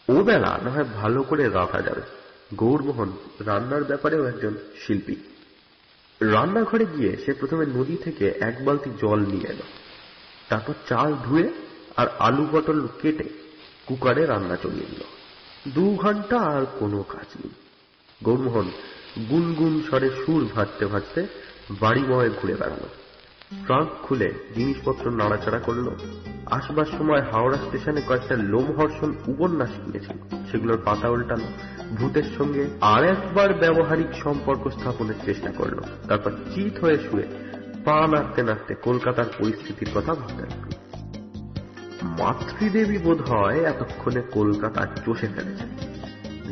[SPEAKER 1] ও বেলা না হয় ভালো করে রাখা যাবে। গৌরমোহন রান্নার ব্যাপারেও একজন শিল্পী। রান্নাঘরে গিয়ে সে প্রথমে নদী থেকে 1 বালতি জল নিয়ে এলো। তারপর চাল ধুয়ে আর আলু পটল কেটে কুকারে রান্না চড়িয়ে দিল। 2 ঘন্টা আর কোনো কাজ নেই। গৌরমোহন গুনগুন স্বরে সুর ভাজতে ভাজতে বাড়িময় ঘুরে বেড়াল। ট্রাঙ্ক খুলে জিনিসপত্র নাড়াচাড়া করলো। আসবার সময় হাওড়া স্টেশনে কয়েকটা লোমহর্ষণ উপন্যাস কিনেছিল, সেগুলোর পাতা উল্টানো, ভূতের সঙ্গে আর একবার ব্যবহারিক সম্পর্ক স্থাপনের চেষ্টা করলো। তারপর চিত হয়ে শুয়ে পা নাড়তে নাড়তে কলকাতার পরিস্থিতির কথা ভাবতে লাগলো। মাতৃদেবী বোধ হয় এতক্ষণে কলকাতা চষে ফেলেছে।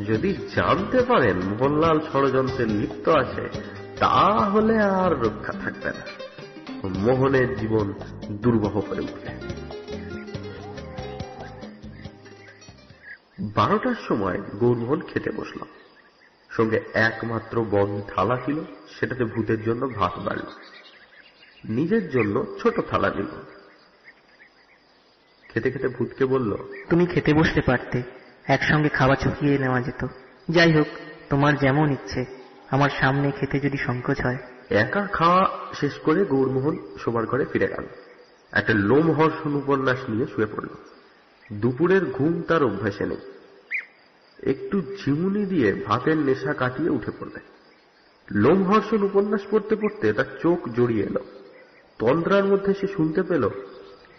[SPEAKER 1] যদি জানতে পারেন মোহনলাল ষড়যন্ত্রে লিপ্ত আছে, তাহলে আর রক্ষা থাকবে না। মোহনের জীবন দুর্বহ হয়ে উঠবে। 12টার সময় গৌরমোহন খেতে বসল। সঙ্গে একমাত্র বড় থালা ছিল, সেটাতে ভূতের জন্য ভাত বাড়ল, নিজের জন্য ছোট থালা নিল। খেতে খেতে ভূতকে বলল,
[SPEAKER 3] তুমি খেতে বসতে পারতে, একসঙ্গে খাওয়া চুকিয়ে নেওয়া যেত। যাই হোক, তোমার যেমন ইচ্ছে, আমার সামনে খেতে যদি সংকোচ হয়।
[SPEAKER 1] একা খাওয়া শেষ করে গৌরমোহন শোবার ঘরে ফিরে গেল। একটা লোমহর্ষণ উপন্যাস নিয়ে শুয়ে পড়ল। দুপুরের ঘুম তার অভ্যাসে নেই। একটু ঝিমুনি দিয়ে ভাতের নেশা কাটিয়ে উঠে পড়লে। লোমহর্ষণ উপন্যাস পড়তে পড়তে তার চোখ জড়িয়ে এলো। তন্দ্রার মধ্যে সে শুনতে পেল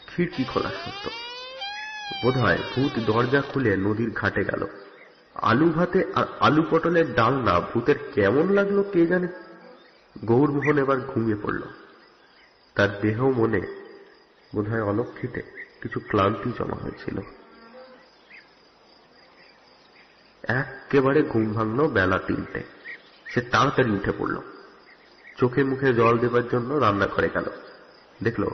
[SPEAKER 1] খিড়কি খোলা শব্দ। বোধহয় ভূত দরজা খুলে নদীর ঘাটে গেল। আলু ভাতে আর আলু পটলের ডালনা ভূতের কেমন লাগলো কে জানে। গৌরমোহন এবার ঘুমিয়ে পড়ল। তার দেহ মনে বোধহয় অলক্ষিতে কিছু ক্লান্তি জমা হয়েছিল। একেবারে ঘুম ভাঙল বেলা 3টে। সে তাড়াতাড়ি উঠে পড়ল। চোখে মুখে জল দেবার জন্য রান্নাঘরে গেল। দেখল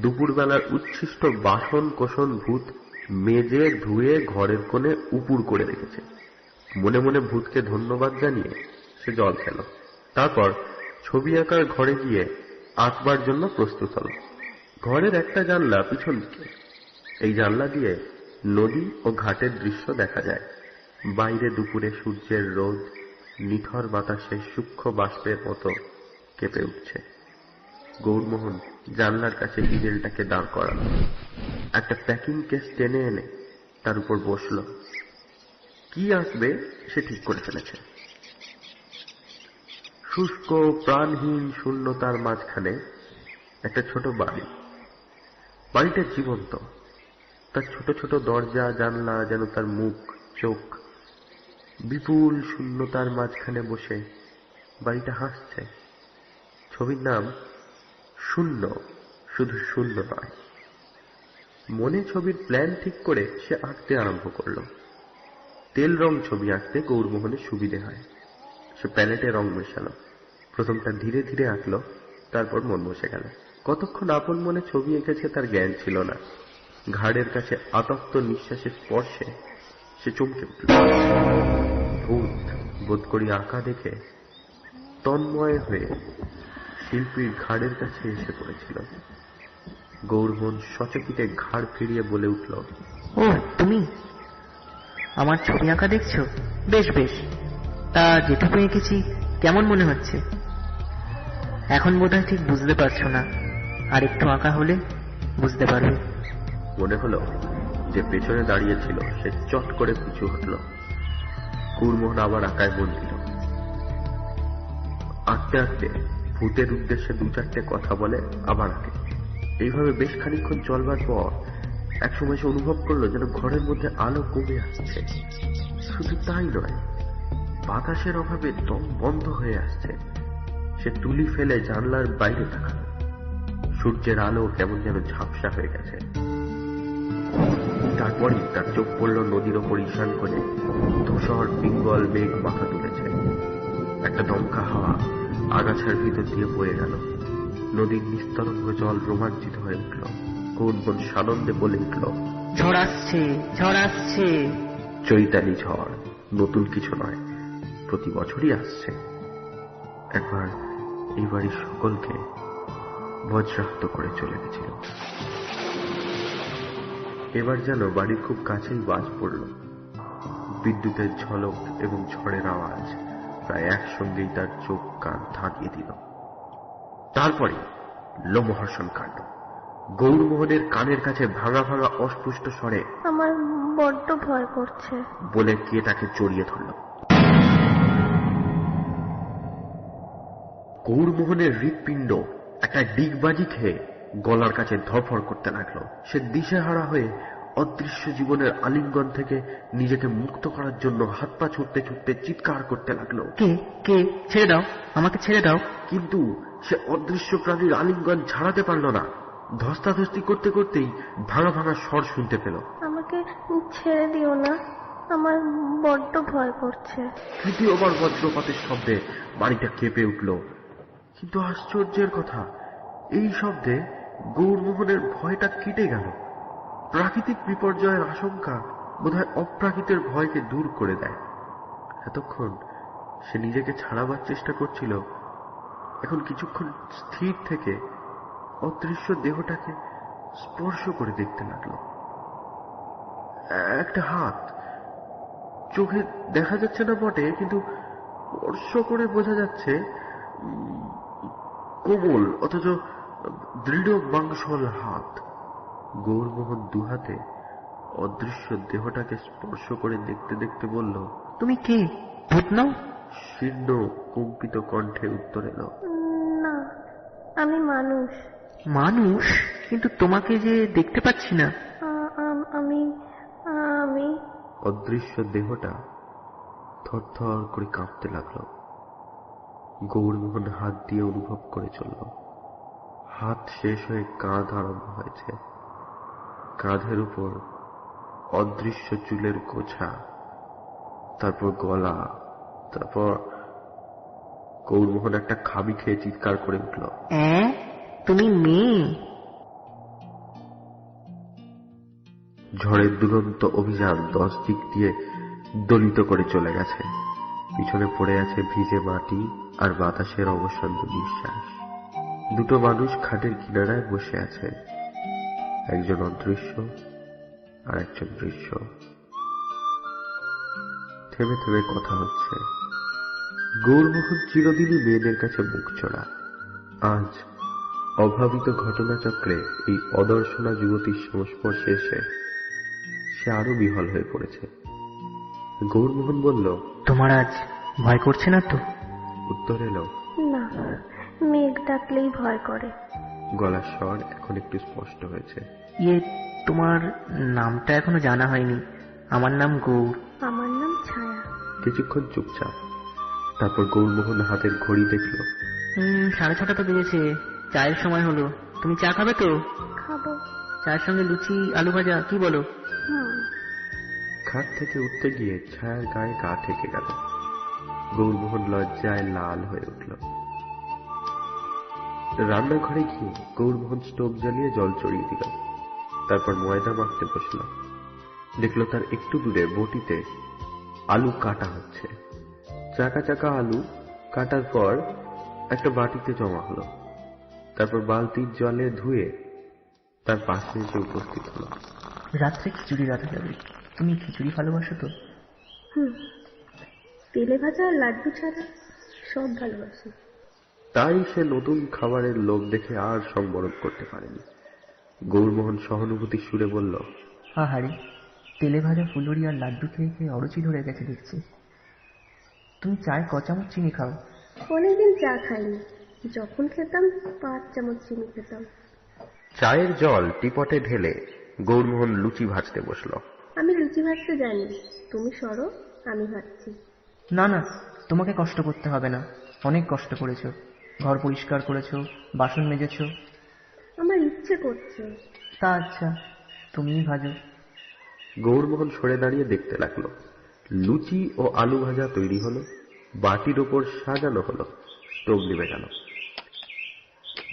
[SPEAKER 1] দুপুরবেলার উচ্ছিষ্ট বাসন কোসন ভূত মেজে ধুয়ে ঘরের কোণে উপুর করে রেখেছে। মনে মনে ভূতকে ধন্যবাদ জানিয়ে সে জল খেল। তারপর ছবি আঁকার ঘরে গিয়ে আঁকবার জন্য প্রস্তুত হল। ঘরের একটা জানলা পিছন দিকে। এই জানলা দিয়ে নদী ও ঘাটের দৃশ্য দেখা যায়। বাইরে দুপুরে সূর্যের রোদ নিথর বাতাসে সূক্ষ্ম বাষ্পের মতো কেঁপে উঠছে। গৌরমোহন জানলার কাছে ইঁদেলটাকে দাঁড় করাল। একটা প্যাকিং কেস টেনে এনে তার উপর বসল। কি আসবে সে ঠিক করে ফেলেছে। শুষ্ক প্রাণহীন শূন্যতার মাঝখানে একটা ছোট বাড়ি। বাড়িটা জীবন্ত। তার ছোট ছোট দরজা জানলা যেন তার মুখ চোখ। বিপুল শূন্যতার মাঝখানে বসে বাড়িটা হাসছে। ছবির নাম শূন্য, শুধু শূন্য নয়। মনে ছবির প্ল্যান ঠিক করে সে আঁকতে আরম্ভ করল। তেল রং ছবি আঁকতে গৌরমোহনের সুবিধে হয়। সে প্যালেটে রং মেশালো। প্রথমটা ধীরে ধীরে আঁকলো, তারপর মন বসে গেল। কতক্ষণ আপন মনে ছবি এঁকেছে তার জ্ঞান ছিল না। ঘাড়ের কাছে আতপ্ত নিঃশ্বাসের স্পর্শে সে চমকে উঠল। ভূত বোধ করি আঁকা দেখে তন্ময় হয়ে শিল্পীর ঘাড়ের কাছে এসে পড়েছিল। গৌরমোহন সচকিতে ঘাড় ফিরিয়ে বলে উঠল,
[SPEAKER 3] ও তুমি আমার ছবি আঁকা দেখছো? বেশ বেশ, তা যেটুকু এঁকেছি কেমন মনে হচ্ছে? এখন বোধহয় ঠিক বুঝতে পারছো না, আর একটু আঁকা হলে বুঝতে পারবে।
[SPEAKER 1] মনে হলো যে পেছনে দাঁড়িয়েছিল সে চট করে পিছু হটল। গৌরমোহন আবার আঁকায় মন দিল। আঁকতে আঁকতে ভূতের উদ্দেশ্যে 2-4টে কথা বলে আবার আঁকে। এইভাবে বেশ খানিকক্ষণ চলবার পর একসময় সে অনুভব করলো যেন ঘরের মধ্যে আলো কমে আসছে। শুধু তাই নয়, বাতাসের অভাবে দম বন্ধ হয়ে আসছে। সে তুলি ফেলে জানলার বাইরে তাকাল। সূর্যের আলো কেমন যেন ঝাপসা হয়ে গেছে। তারপরই তার চোখ পড়ল নদীর ওপর ঈশান করে ধূসর পিঙ্গল মেঘ মাথা তুলেছে। একটা দমকা হাওয়া আগাছার ভিতর দিয়ে বয়ে গেল। নদীর নিস্তরঙ্গ জল রোমাঞ্চিত হয়ে উঠল। গৌরমোহন সানন্দে বলে উঠল,
[SPEAKER 3] ঝড় আসছে, ঝড় আসছে।
[SPEAKER 1] চৈতালি ঝড় নতুন কিছু নয়, প্রতি বছরই আসছে। একবার এই বাড়ির সকলকে বজ্রাহত করে চলে গেছিল। এবার যেন বাড়ির খুব কাছেই বাজ পড়ল। বিদ্যুতের ঝলক এবং ঝড়ের আওয়াজ প্রায় একসঙ্গেই তার চোখ কান ধাঁধিয়ে দিল। তারপরে লোমহর্ষণ কাণ্ড। গৌরমোহনের কানের কাছে ভাঙা ভাঙা অস্পষ্ট স্বরে,
[SPEAKER 2] আমার বড্ড ভয় করছে
[SPEAKER 1] বলে কে তাকে জড়িয়ে ধরল। গৌরমোহনের হৃৎপিণ্ড একটা ডিগবাজি খেয়ে গলার কাছে ধরফর করতে লাগলো। সে দিশেহারা হয়ে অদৃশ্য জীবনের আলিঙ্গন থেকে নিজেকে মুক্ত করার জন্য হাত পা ছুটতে ছুটতে চিৎকার করতে লাগলো।
[SPEAKER 3] কে কে ছেড়ে দাও, আমাকে ছেড়ে দাও।
[SPEAKER 1] কিন্তু সে অদৃশ্য প্রাণীর আলিঙ্গন ছাড়াতে পারল না। ধস্তাধস্তি করতে করতেই ভাঙা ভাঙা স্বর শুনতে পেল।
[SPEAKER 2] আমাকে ছেড়ে দিও না, আমার বড্ড ভয় করছে।
[SPEAKER 1] তৃতীয়বার বজ্রপাতের শব্দে বাড়িটা কেঁপে উঠল। কিন্তু আশ্চর্যের কথা, এই শব্দে গৌরমোহনের ভয়টা কেটে গেল। প্রাকৃতিক বিপর্যয়ের আশঙ্কা বোধহয় অপ্রাকৃতের ভয়কে দূর করে দেয়। এতক্ষণ সে নিজেকে ছাড়াবার চেষ্টা করছিল, এখন কিছুক্ষণ স্থির থেকে অদৃশ্য দেহটাকে স্পর্শ করে দেখতে লাগলো। একটা হাত, চোখে দেখা যাচ্ছে না বটে, কিন্তু স্পর্শ করে বোঝা যাচ্ছে কোমল অথচ দৃঢ় মাংসল হাত। গৌরমোহন দুহাতে অদৃশ্য দেহটাকে স্পর্শ করে দেখতে দেখতে বলল,
[SPEAKER 3] তুমি কে? ভূত নাও?
[SPEAKER 1] শীর্ণ কম্পিত কণ্ঠে উত্তর এলো,
[SPEAKER 2] না, আমি মানুষ।
[SPEAKER 3] মানুষ? কিন্তু তোমাকে যে দেখতে পাচ্ছি না।
[SPEAKER 2] আমি আমি
[SPEAKER 1] অদৃশ্য দেহটা থরথর করে কাঁপতে লাগলো। গৌরমোহন হাত দিয়ে অনুভব করে চলল। হাত শেষ হয়ে কাঁধ আরম্ভ হয়েছে। কাঁধের উপর অদৃশ্য চুলের গোছা, তারপর গলা, তারপর গৌরমোহন একটা খাবি খেয়ে চিৎকার করে উঠল,
[SPEAKER 3] তুমি মেয়ে?
[SPEAKER 1] ঝড়ের দুরন্ত অভিযান 10 দিক দিয়ে দলিত করে চলে গেছে। পিছনে পড়ে আছে ভিজে মাটি আর বাতাসের অবসান্ন নিঃশ্বাস। দুটো মানুষ খাটের কিনারায় বসে আছে, একজন অদৃশ্য আর একজন দৃশ্য। থেমে থেমে কথা হচ্ছে। গৌরমোহন চিরদিনই মেয়েদের কাছে মুখ চড়া। আজ অভাবিত ঘটনাচক্রে এই অদর্শনা যুবতীর সংস্পর্শে এসে সে আরো বিহ্বল হয়ে পড়েছে। গৌরমোহন বলল,
[SPEAKER 3] তোমার আজ ভয় করছে না তো?
[SPEAKER 1] উত্তর এলো,
[SPEAKER 2] না, মেঘ ডাকলেই ভয় করে।
[SPEAKER 1] গলার স্বর এখন একটু স্পষ্ট হয়েছে।
[SPEAKER 3] তোমার নামটা এখনো জানা হয়নি। আমার নাম গৌর।
[SPEAKER 2] আমার নাম ছায়া।
[SPEAKER 1] কিছুক্ষণ চুপচাপ, তারপর গৌরমোহন হাতের ঘড়ি দেখল।
[SPEAKER 3] 6:30 তো বেজেছে, চায়ের সময় হলো। তুমি চা খাবে তো?
[SPEAKER 2] খাবো।
[SPEAKER 3] চায়ের সঙ্গে লুচি আলু ভাজা, কি বলো?
[SPEAKER 1] খাট থেকে উঠতে গিয়ে ছায়ার গায়ে গা ঠেকে গেল। গৌরমোহন লজ্জায় লাল হয়ে উঠল। রান্নাঘরে গিয়ে গৌরমোহন স্টোভ জ্বালিয়ে জল চড়িয়ে দিল। তারপর ময়দা মাখতে বসল। দেখল তার একটু দূরে বটিতে আলু কাটা হচ্ছে। চাকা চাকা আলু কাটার পর একটা বাটিতে জমা হলো। তারপর বালতির জলে ধুয়ে তার পাশে এসে উপস্থিত হলো।
[SPEAKER 3] রাত্রে খিচুড়ি রাঁধা যাবে। তুমি খিচুড়ি ভালোবাসো তো?
[SPEAKER 2] তেলে ভাজা আর লাড্ডু ছাড়া সব ভালোবাসি।
[SPEAKER 1] তাই সে নতুন খাবারের লোভ দেখে আর সংবরণ করতে পারেনি। গৌরমোহন সহানুভূতির সুরে বলল,
[SPEAKER 3] আহারে, তেলে ভাজা ফুলুরি আর লাড্ডু খেয়ে খেয়ে অরুচি ধরে গেছে দেখছি। তুমি চায় 1 চামচ চিনি খাও?
[SPEAKER 2] অনেকদিন চা খাইনি। যখন খেতাম 5 চামচ চিনি খেতাম।
[SPEAKER 1] চায়ের জল টিপটে ঢেলে গৌরমোহন লুচি ভাজতে বসল।
[SPEAKER 2] আমি লুচি ভাজতে জানি, তুমি সরো, আমি ভাজছি।
[SPEAKER 3] না না, তোমাকে কষ্ট করতে হবে না। অনেক কষ্ট করেছো, ঘর পরিষ্কার করেছো, বাসন মেজেছো।
[SPEAKER 2] আমার ইচ্ছে করছে।
[SPEAKER 3] তা আচ্ছা, তুমিই ভাজো।
[SPEAKER 1] গৌরমোহন সরে দাঁড়িয়ে দেখতে লাগলো। লুচি ও আলু ভাজা তৈরি হলো, বাটির ওপর সাজানো হলো, স্টোভ নিভে গেল।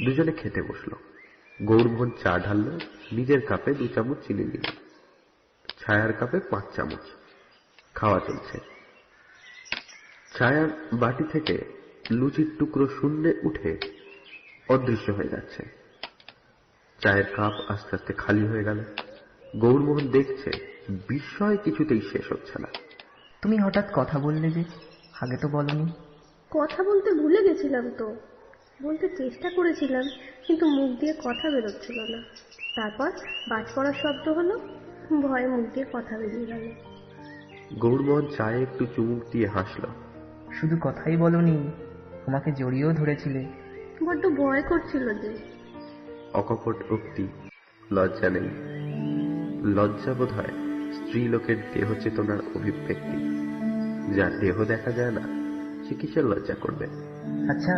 [SPEAKER 1] দুজনে খেতে বসলো। গৌরমোহন চা ঢালল, নিজের কাপে 2 চামচ চিনি দিল, ছায়ার কাপে 5 চামচ। খাওয়া চলছে। ছায়ার বাটি থেকে লুচির টুকরো শূন্যে উঠে অদৃশ্য হয়ে যাচ্ছে। চায়ের কাপ আস্তে আস্তে খালি হয়ে গেল। গৌরমোহন দেখছে, বিস্ময় কিছুতেই শেষ হচ্ছে না।
[SPEAKER 3] তুমি হঠাৎ কথা বললে যে, আগে তো বলনি।
[SPEAKER 2] কথা বলতে ভুলে গেছিলাম তো। বলতে চেষ্টা করেছিলাম, কিন্তু মুখ দিয়ে কথা বেরোচ্ছিল না। তারপর বাজ পড়ার শব্দ হলো, ভয়ে মুখ দিয়ে কথা বেরিয়ে গেল।
[SPEAKER 1] গৌরমোহন চায়ে একটু চুমুক দিয়ে হাসল।
[SPEAKER 3] শুধু কথাই বলনি, আমাকে জড়িয়েও ধরেছিলে।
[SPEAKER 2] বড্ড ভয় করছিল যে।
[SPEAKER 1] অকপট উক্তি, লজ্জা নেই। লজ্জা বোধ হয় স্ত্রীলোকের দেহ চেতনার অভিব্যক্তি। যার দেহ দেখা যায় না সে কিসের লজ্জা করবে?
[SPEAKER 3] আচ্ছা,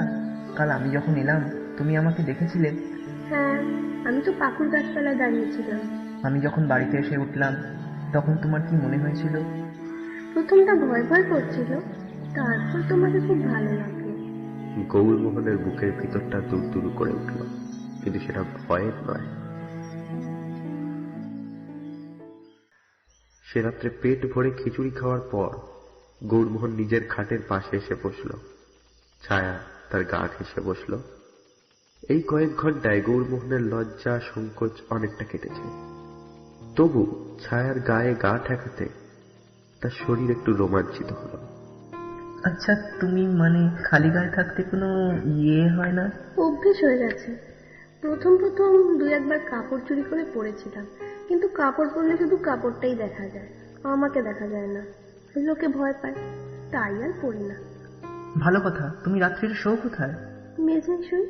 [SPEAKER 3] কাল আমি যখন এলাম তুমি আমাকে দেখেছিলে?
[SPEAKER 2] হ্যাঁ, আমি তো পাকুড় গাছতলায় দাঁড়িয়েছিলাম।
[SPEAKER 3] আমি যখন বাড়িতে এসে উঠলাম তখন তোমার কি মনে হয়েছিল?
[SPEAKER 2] প্রথমটা ভয় ভয় করছিল, তারপর তোমাকে খুব ভালো লাগলো।
[SPEAKER 1] গৌরমোহনের বুকের ভিতরটা দুরদুরু করে উঠল, কিন্তু সেটা ভয়ের নয়। সে রাত্রে পেট ভরে খিচুড়ি খাওয়ার পর গৌরমোহন নিজের খাটের পাশে এসে বসল। ছায়া তার গা ঘেঁষে বসল। এই কয়েক ঘন্টায় গৌরমোহনের লজ্জা সংকোচ অনেকটা কেটেছে। তবু ছায়ার গায়ে গা ঠেকাতে তার শরীর একটু রোমাঞ্চিত হল।
[SPEAKER 3] আচ্ছা, তুমি মানে খালি গায়ে থাকতে কোনো ইয়ে হয় না?
[SPEAKER 2] অভ্যেস হয়ে গেছে। প্রথম প্রথম দু একবার কাপড় চুরি করে পরেছিলাম, কিন্তু কাপড় পরলে শুধু কাপড়টাই দেখা যায়, আমাকে দেখা যায় না। লোকে ভয় পায়, তাই আর পরি না।
[SPEAKER 3] ভালো কথা। তুমি রাত্রির শো কোথায়?
[SPEAKER 2] মেঝেই শুই।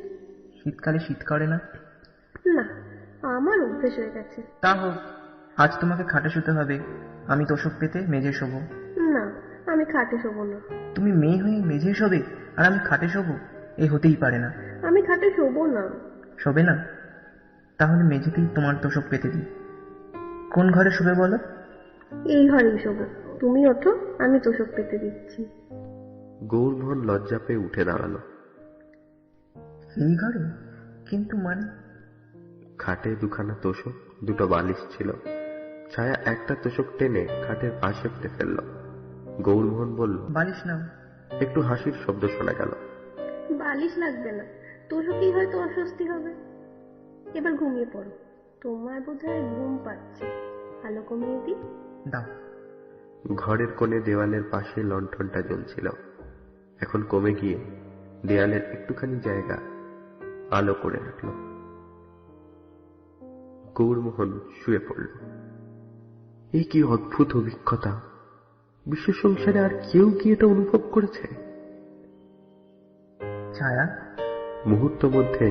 [SPEAKER 3] শীতকালে শীত করে না?
[SPEAKER 2] না, আমার অভ্যেস হয়ে গেছে।
[SPEAKER 3] তা হোক, আজ তোমাকে খাটে শুতে হবে। আমি তোষক পেতে মেঝে শোবো।
[SPEAKER 2] না, আমি খাটে শোবো না।
[SPEAKER 3] তুমি মেয়ে হয়ে মেঝে শোবে আর আমি খাটে শোবো? এ হতেই পারে না।
[SPEAKER 2] আমি খাটে শোবো না।
[SPEAKER 3] শোবে না? তাহলে মেঝেতেই তোমার তোষক পেতে দিই। কোন ঘরে শোবে বলো?
[SPEAKER 2] এই ঘরেই শোবো। তুমি ওঠো, আমি তোষক পেতে দিচ্ছি।
[SPEAKER 1] গৌরমোহন লজ্জা পেয়ে উঠে দাঁড়ালো।
[SPEAKER 3] এই ঘরে? কিন্তু মানে?
[SPEAKER 1] খাটে দুখানা তোষক, দুটো বালিশ ছিল। ছায়া একটা তোষক টেনে খাটের পাশে পুঁতে ফেলল। গৌরমোহন বলল,
[SPEAKER 3] বালিশ নাও।
[SPEAKER 1] একটু হাসির শব্দ শোনা গেল।
[SPEAKER 2] বালিশ লাগবে না, তোষকেই হয়তো অস্বস্তি হবে। এবার ঘুমিয়ে পড়ো, তোমার বোধহয় ঘুম পাচ্ছে। আলো কমিয়ে দিই?
[SPEAKER 3] দাও।
[SPEAKER 1] ঘরের কোণে দেওয়ালের পাশে লণ্ঠনটা জ্বলছিল। এখন কমে গিয়ে দেয়ালের একটুখানি জায়গা আলো করে রাখল। গৌরমোহন শুয়ে পড়ল। এই কি অদ্ভুত অভিজ্ঞতা! বিশ্ব সংসারে আর কেউ কি এটা অনুভব করেছে?
[SPEAKER 3] ছায়া?
[SPEAKER 1] মুহূর্ত মধ্যে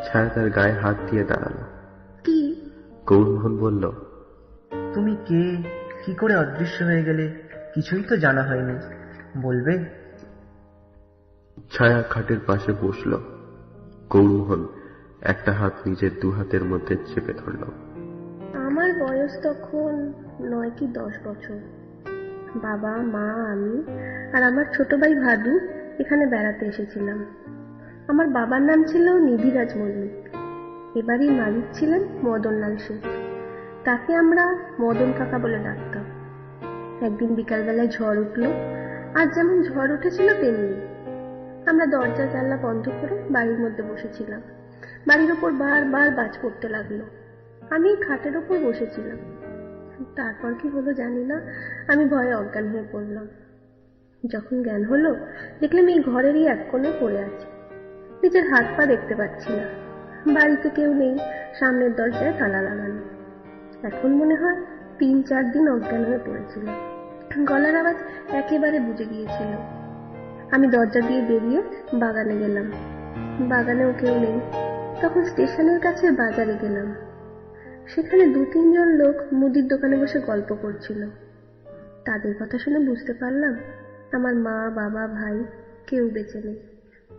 [SPEAKER 1] ছায়া তার গায়ে হাত দিয়ে দাঁড়ালো।
[SPEAKER 2] কি?
[SPEAKER 1] গৌরমোহন বলল,
[SPEAKER 3] তুমি কে? কি করে অদৃশ্য হয়ে গেলে? কিছুই তো জানা হয়নি, বলবে?
[SPEAKER 1] ছায়া খাটের পাশে বসল। গৌরমোহন একটা হাত নিজের দু হাতের মধ্যে চেপে ধরল।
[SPEAKER 2] আমার বয়স তখন 9 কি 10 বছর। বাবা, মা, আমি আর আমার ছোট ভাই ভাদু এখানে বেড়াতে এসেছিলাম। আমার বাবার নাম ছিল নিধিরাজ মল্লিক। এবারই মালিক ছিলেন মদনলাল শেঠ। তাকে আমরা মদন কাকা বলে ডাকতাম। একদিন বিকালবেলায় ঝড় উঠল। আজ যেমন ঝড় উঠেছিল তেমনি। আমরা দরজা জানলা বন্ধ করে বাড়ির মধ্যে বসেছিলাম। বাড়ির ওপর বারবার বাজ পড়তে লাগলো। আমি খাটের ওপর বসেছিলাম। তারপর কি হলো জানি না, আমি ভয়ে অজ্ঞান হয়ে পড়লাম। যখন জ্ঞান হলো, দেখলাম এই ঘরেরই এক কোণে পড়ে আছি। নিজের হাত পা দেখতে পাচ্ছি না। বাড়িতে কেউ নেই, সামনের দরজায় তালা লাগানো। এখন মনে হয় 3-4 দিন অজ্ঞান হয়ে পড়েছিল। গলার আওয়াজ একেবারে বুঝে গিয়েছিল। আমি দরজা দিয়ে বেরিয়ে বাগানে গেলাম। বাগানেও কেউ নেই। তখন স্টেশনের কাছে বাজারে গেলাম। সেখানে 2-3 জন লোক মুদির দোকানে বসে গল্প করছিল। তাদের কথা শুনে বুঝতে পারলাম আমার মা, বাবা, ভাই কেউ বেঁচে নেই।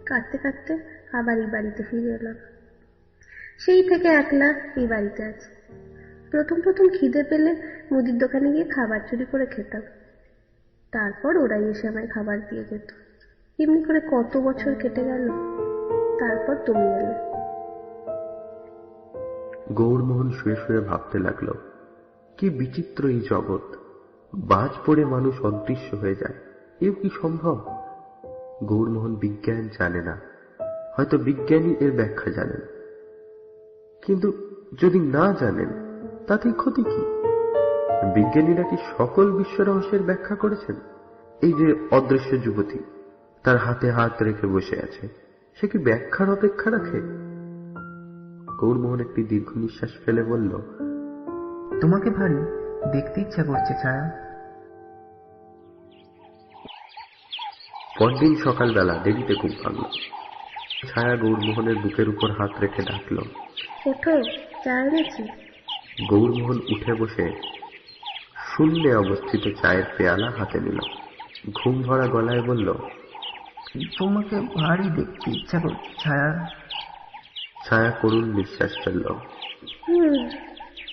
[SPEAKER 2] কাঁদতে কাঁদতে আবার এই বাড়িতে ফিরে এলাম। সেই থেকে একলা এই বাড়িতে আছি। প্রথম প্রথম খিদে পেলে মুদির দোকানে গিয়ে খাবার চুরি করে খেতাম। তারপর ওরাই এসে আমায় খাবার দিয়ে যেত। এমনি করে কত বছর কেটে গেল। তারপর তুমি এলে।
[SPEAKER 1] গৌরমোহন শুয়ে শুয়ে ভাবতে লাগলো, কি বিচিত্র এই জগৎ! বাজ পড়ে মানুষ অদৃশ্য হয়ে যায়, এও কি সম্ভব? গৌরমোহন বিজ্ঞান জানে না, হয়তো বিজ্ঞানী এর ব্যাখ্যা জানেন। কিন্তু যদি না জানেন তাতে ক্ষতি কি? বিজ্ঞানীরা কি সকল বিশ্ব রহস্যের ব্যাখ্যা করেছেন? এই যে অদৃশ্য যুবতী তার হাতে হাত রেখে বসে আছে, সে কি ব্যাখ্যার অপেক্ষা রাখে? গৌরমোহন একটি দীর্ঘ নিঃশ্বাস ফেলে বলল,
[SPEAKER 3] তোমাকে ভারী দেখতে ইচ্ছা করছে ছায়া।
[SPEAKER 1] পরদিন সকালবেলা দেরিতে ঘুম ভাঙল। ছায়া গৌরমোহনের বুকের উপর হাত রেখে ডাকল।
[SPEAKER 2] ওঠো, চা এনেছি।
[SPEAKER 1] গৌরমোহন উঠে বসে শূন্যে অবস্থিত চায়ের পেয়ালা হাতে নিল। ঘুম ভরা গলায় বলল,
[SPEAKER 3] তোমাকে ভারী দেখতে ইচ্ছা করছে ছায়া।
[SPEAKER 1] ছায়া করুণ নিঃশ্বাস ফেলল।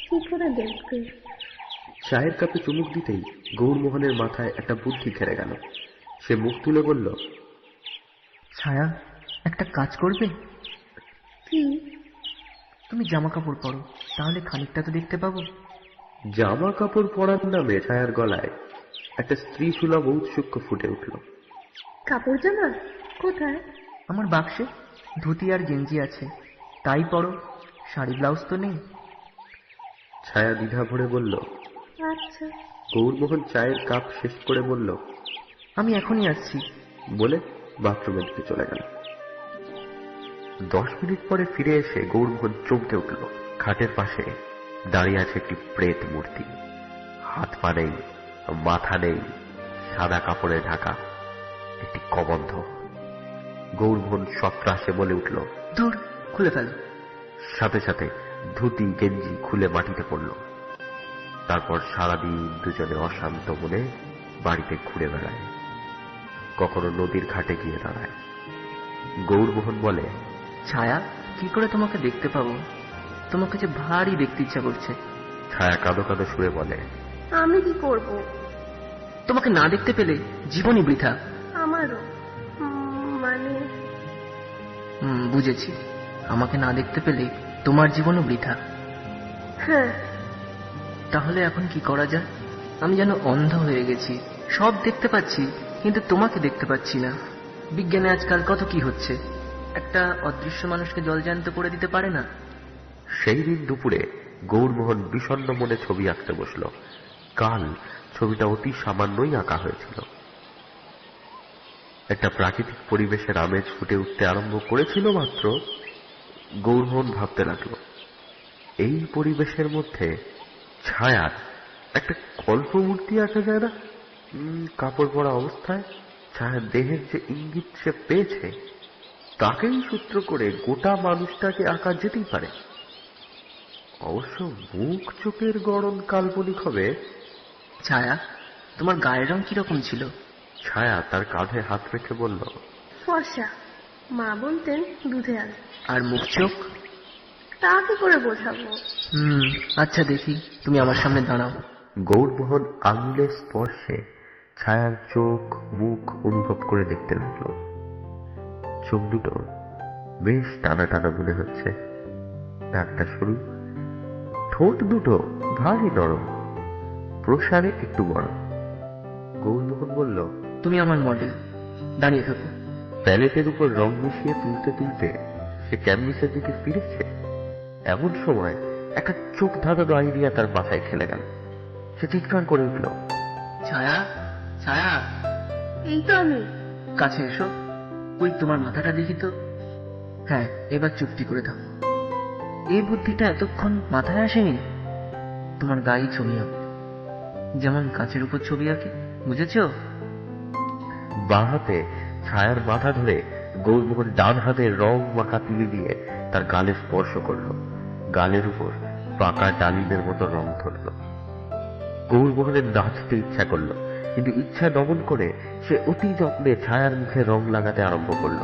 [SPEAKER 2] কি করে দেখবে?
[SPEAKER 1] চায়ের কাপে চুমুক দিতেই গৌরমোহনের মাথায় একটা বুদ্ধি খেলে গেল। সে মুখ তুলে বলল,
[SPEAKER 3] ছায়া, একটা কাজ করবে?
[SPEAKER 2] কি?
[SPEAKER 3] তুমি জামা কাপড় পরো, তাহলে খানিকটা তো দেখতে পাবো।
[SPEAKER 1] জামা কাপড় পরার নামে ছায়ার গলায় একটা স্ত্রী সুলভ ঔৎসুক্য ফুটে উঠল।
[SPEAKER 2] কাপড় জামা কোথায়?
[SPEAKER 3] আমার বাক্সে ধুতি আর গেঞ্জি আছে, তাই পরো। শাড়ি ব্লাউজ তো নেই।
[SPEAKER 1] ছায়া দ্বিধা ভরে বলল,
[SPEAKER 2] আচ্ছা।
[SPEAKER 1] গৌরমোহন চায়ের কাপ শেষ করে বলল,
[SPEAKER 3] আমি এখনই আসছি
[SPEAKER 1] বলে বাথরুমের দিকে চলে গেল। 10 মিনিট পরে ফিরে এসে গৌরমোহন চমকে উঠল। খাটের পাশে দাঁড়িয়ে আছে একটি প্রেত মূর্তি। হাত পা নেই, মাথা নেই, সাদা কাপড়ে ঢাকা, একটি কবন্ধ। গৌরমোহন সত্রাসে বলে উঠল,
[SPEAKER 3] দূর, খুলে ফেল।
[SPEAKER 1] সাথে সাথে ধুতি গেঞ্জি খুলে মাটিতে পড়ল। তারপর সারাদিন দুজনে অশান্ত মনে বাড়িতে ঘুরে বেড়ায়, কখনো নদীর ঘাটে গিয়ে দাঁড়ায়। গৌরমোহন বলে,
[SPEAKER 3] ছায়া, কি করে তোমাকে দেখতে পাবো? তোমাকে যে ভারী দেখতে ইচ্ছা করছে।
[SPEAKER 1] ছায়া কাঁদো কাঁদো সুরে বলে,
[SPEAKER 2] আমি কি করব?
[SPEAKER 3] তোমাকে না দেখতে পেলে জীবনই বৃথা।
[SPEAKER 2] আমারও মানে
[SPEAKER 3] বুঝেছি, আমাকে না দেখতে পেলে তোমার জীবনও বৃথা।
[SPEAKER 2] হ্যাঁ।
[SPEAKER 3] তাহলে এখন কি করা যায়? আমি যেন অন্ধ হয়ে গেছি, সব দেখতে পাচ্ছি কিন্তু তোমাকে দেখতে পাচ্ছি না। বিজ্ঞানে আজকাল কত কি হচ্ছে, একটা অদৃশ্য মানুষকে জলজ্যান্ত করে দিতে পারে না।
[SPEAKER 1] সেই দিন দুপুরে গৌরমোহন বিষণ্ণ মনে ছবি আঁকতে বসল। কাল ছবিটা অতি সামান্যই আঁকা হয়েছিল। একটা প্রাকৃতিক পরিবেশের আমেজ ফুটে উঠতে আরম্ভ করেছিল মাত্র, গৌরমোহন ভাবতে লাগল, এই পরিবেশের মধ্যে ছায়ার একটা কল্পমূর্তি আঁকা যায় না? কাপড় পরা অবস্থায় ছায়ার দেহের যে ইঙ্গিত সে পেয়েছে তাকেই সূত্র করে গোটা মানুষটাকে আঁকা যেতেই পারে। অবশ্য মুখ চোখের গড়ন কাল্পনিক হবে।
[SPEAKER 3] ছায়া, তোমার গায়ের রং কিরকম ছিল?
[SPEAKER 1] ছায়া তার কাঁধে হাত রেখে বলল,
[SPEAKER 2] ফর্সা। মা বলতেন দুধে আল।
[SPEAKER 3] আর মুখ চোখ?
[SPEAKER 2] তা কি করে বোঝাবো?
[SPEAKER 3] আচ্ছা দেখি, তুমি আমার সামনে দাঁড়াও।
[SPEAKER 1] গৌরমোহন আঙুলের স্পর্শে ছায়ার চোখ মুখ অনুভব করে দেখতে লাগলো। চোখ দুটো বেশ টানা টানা মনে হচ্ছে, নাকটা সরু, ঠোঁট দুটো ভারী নরম, প্রসারে একটু বড়। গৌরমোহন বলল,
[SPEAKER 3] তুমি আমার মডেল, দাঁড়িয়ে থাকো।
[SPEAKER 1] প্যালেটের উপর রং মিশিয়ে তুলতে তুলতে সে ক্যানভিসের দিকে ফিরেছে। এমন সময় একটা চোখ ধাঁধানো আইডিয়া তার মাথায় খেলে গেল। সে চিৎকার করে উঠল,
[SPEAKER 3] ছায়া, ছায়া,
[SPEAKER 2] এই তো আমি।
[SPEAKER 3] কাছে এসো। ওই তোমার মাথাটা দেখি তো। হ্যাঁ, এবার চুপটি করে থাকো। এই বুদ্ধিটা এতক্ষণ মাথায় আসেনি। তোমার গায়ে ছবি আঁকো, যেমন কাচের উপর ছবি আঁকে, বুঝেছো?
[SPEAKER 1] বাঁ হাতে ছায়ার মাথা ধরে গৌরমোহন ডান হাতে রং মাখা তুলে দিয়ে তার গালে স্পর্শ করল। গালের উপর পাকা ডালিমের মতো রং ধরল। গৌরমোহনের নাচতে ইচ্ছা করল, কিন্তু ইচ্ছা দমন করে সে অতি যত্নে ছায়ার মুখে রং লাগাতে আরম্ভ করল।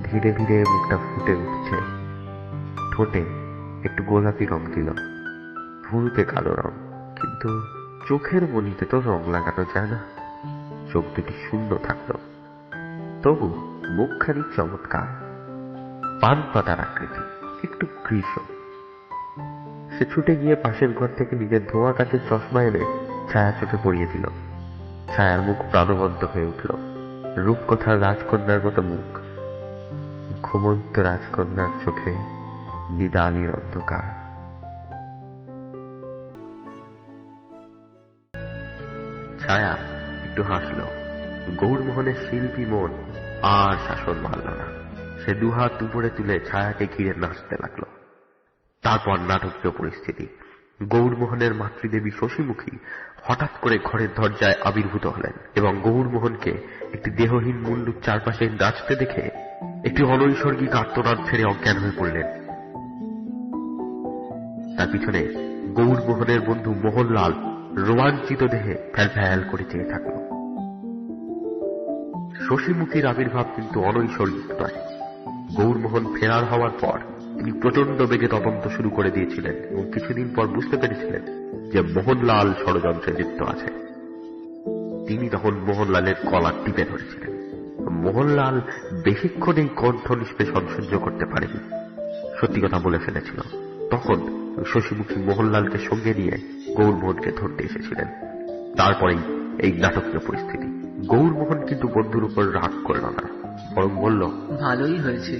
[SPEAKER 1] ধীরে ধীরে মুখটা ফুটে উঠছে, ঠোঁটে একটু গোলাপি রং দিল, ভুরুতে কালো রং, কিন্তু চোখের মনিতে তো রং লাগানো যায় না। চোখ দুটি শূন্য থাকল, তবু মুখখানি চমৎকার, পান পাতার আকৃতি, একটু কৃশ। সে ছুটে গিয়ে পাশের ঘর থেকে নিজের ধোঁয়া কাচের চশমা এনে ছায়া চোখে পরিয়ে দিল। ছায়ার মুখ প্রাণবন্ত হয়ে উঠল, রূপকথার রাজকন্যার মতো মুখ, ঘুমন্ত রাজকন্যার চোখে নিদালির অন্ধকার। ছায়া একটু হাসল। গৌরমোহনের শিল্পী মন আর শাসন মানল না। সে দুহাত উপরে তুলে ছায়াকে ঘিরে নাচতে লাগলো। তারপর নাটকীয় পরিস্থিতি, গৌরমোহনের মাতৃদেবী শশীমুখী হঠাৎ করে ঘরের দরজায় আবির্ভূত হলেন এবং গৌরমোহনকে একটি দেহহীন মুল্লুর চারপাশে নাচতে দেখে একটি অনৈসর্গিক আর্তনাদ ছেড়ে অজ্ঞান হয়ে পড়লেন। তার পিছনে গৌরমোহনের বন্ধু মোহনলাল রোমাঞ্চিত দেহে ফ্যাল ফ্যাল করে চেয়ে থাকল। শশীমুখীর আবির্ভাব কিন্তু অনৈসর্গিক নয়। গৌরমোহন ফেরার হওয়ার পর তিনি প্রচন্ড বেগে তদন্ত শুরু করে দিয়েছিলেন এবং কিছুদিন পর বুঝতে পেরেছিলেন যে মোহনলাল ষড়যন্ত্রে লিপ্ত আছে। তিনি তখন মোহনলালের কলার টিপে ধরেছিলেন। মোহনলাল বেশিক্ষণ এই কণ্ঠ নিষ্পেষণ সহ্য করতে পারেনি, সত্যি কথা বলে ফেলেছিল। তখন শশীমুখী মোহনলালকে সঙ্গে নিয়ে গৌরমোহনকে ধরতে এসেছিলেন। তারপরেই এই নাটকীয় পরিস্থিতি। গৌরমোহন কিন্তু বন্ধুর উপর রাগ করল না, বরং বলল,
[SPEAKER 3] ভালোই হয়েছে।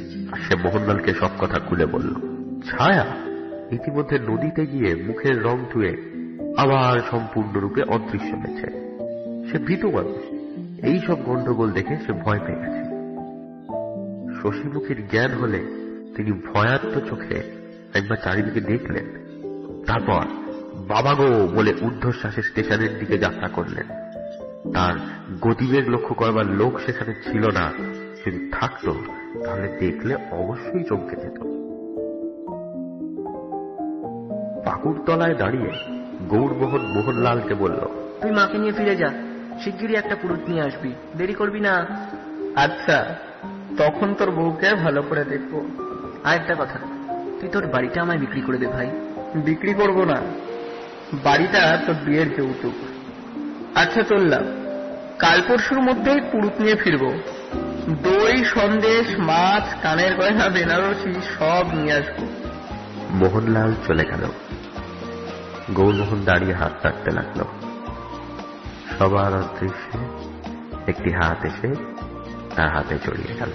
[SPEAKER 1] সে মোহনলালকে সব কথা খুলে বলল। ছায়া ইতিমধ্যে নদীতে গিয়ে মুখের রং ধুয়ে আবার সম্পূর্ণরূপে অদৃশ্য হয়েছে। সে ভীত মানুষ, এইসব গন্ডগোল দেখে সে ভয় পেয়ে গেছে। শশীমুখীর জ্ঞান হলে তিনি ভয়ার্ত চোখে একবার চারিদিকে দেখলেন, তারপর বাবা গো বলে ঊর্ধ্বশ্বাসে স্টেশনের দিকে যাত্রা করলেন। তার গতিবেগ লক্ষ্য করবার লোক সেখানে ছিল না, যদি থাকতো তাহলে দেখলে অবশ্যই চমকে যেত। পাকুড়তলায় দাঁড়িয়ে গৌরমোহন মোহনলালকে বলল,
[SPEAKER 3] তুই মাকে নিয়ে ফিরে যা, শিগগিরই একটা পুরুষ নিয়ে আসবি, দেরি করবি না।
[SPEAKER 5] আচ্ছা, তখন তোর বউকে ভালো করে দেখবো।
[SPEAKER 3] আর একটা কথা, তুই তোর বাড়িটা আমায় বিক্রি করে দে ভাই।
[SPEAKER 5] বিক্রি করবো না, বাড়িটা তোর বিয়ের যৌতুক। আচ্ছা চললাম, কাল পরশুর মধ্যেই পুরুষ নিয়ে ফিরবো। দই, সন্দেশ, মাছ, কানের গয়না, বেনারসি সব নিয়ে আসবো।
[SPEAKER 1] মোহনলাল চলে গেল। গৌরমোহন দাঁড়িয়ে হাত কাটতে লাগলো। সবার অদৃশ্যে একটি হাত এসে তার হাতে জড়িয়ে গেল।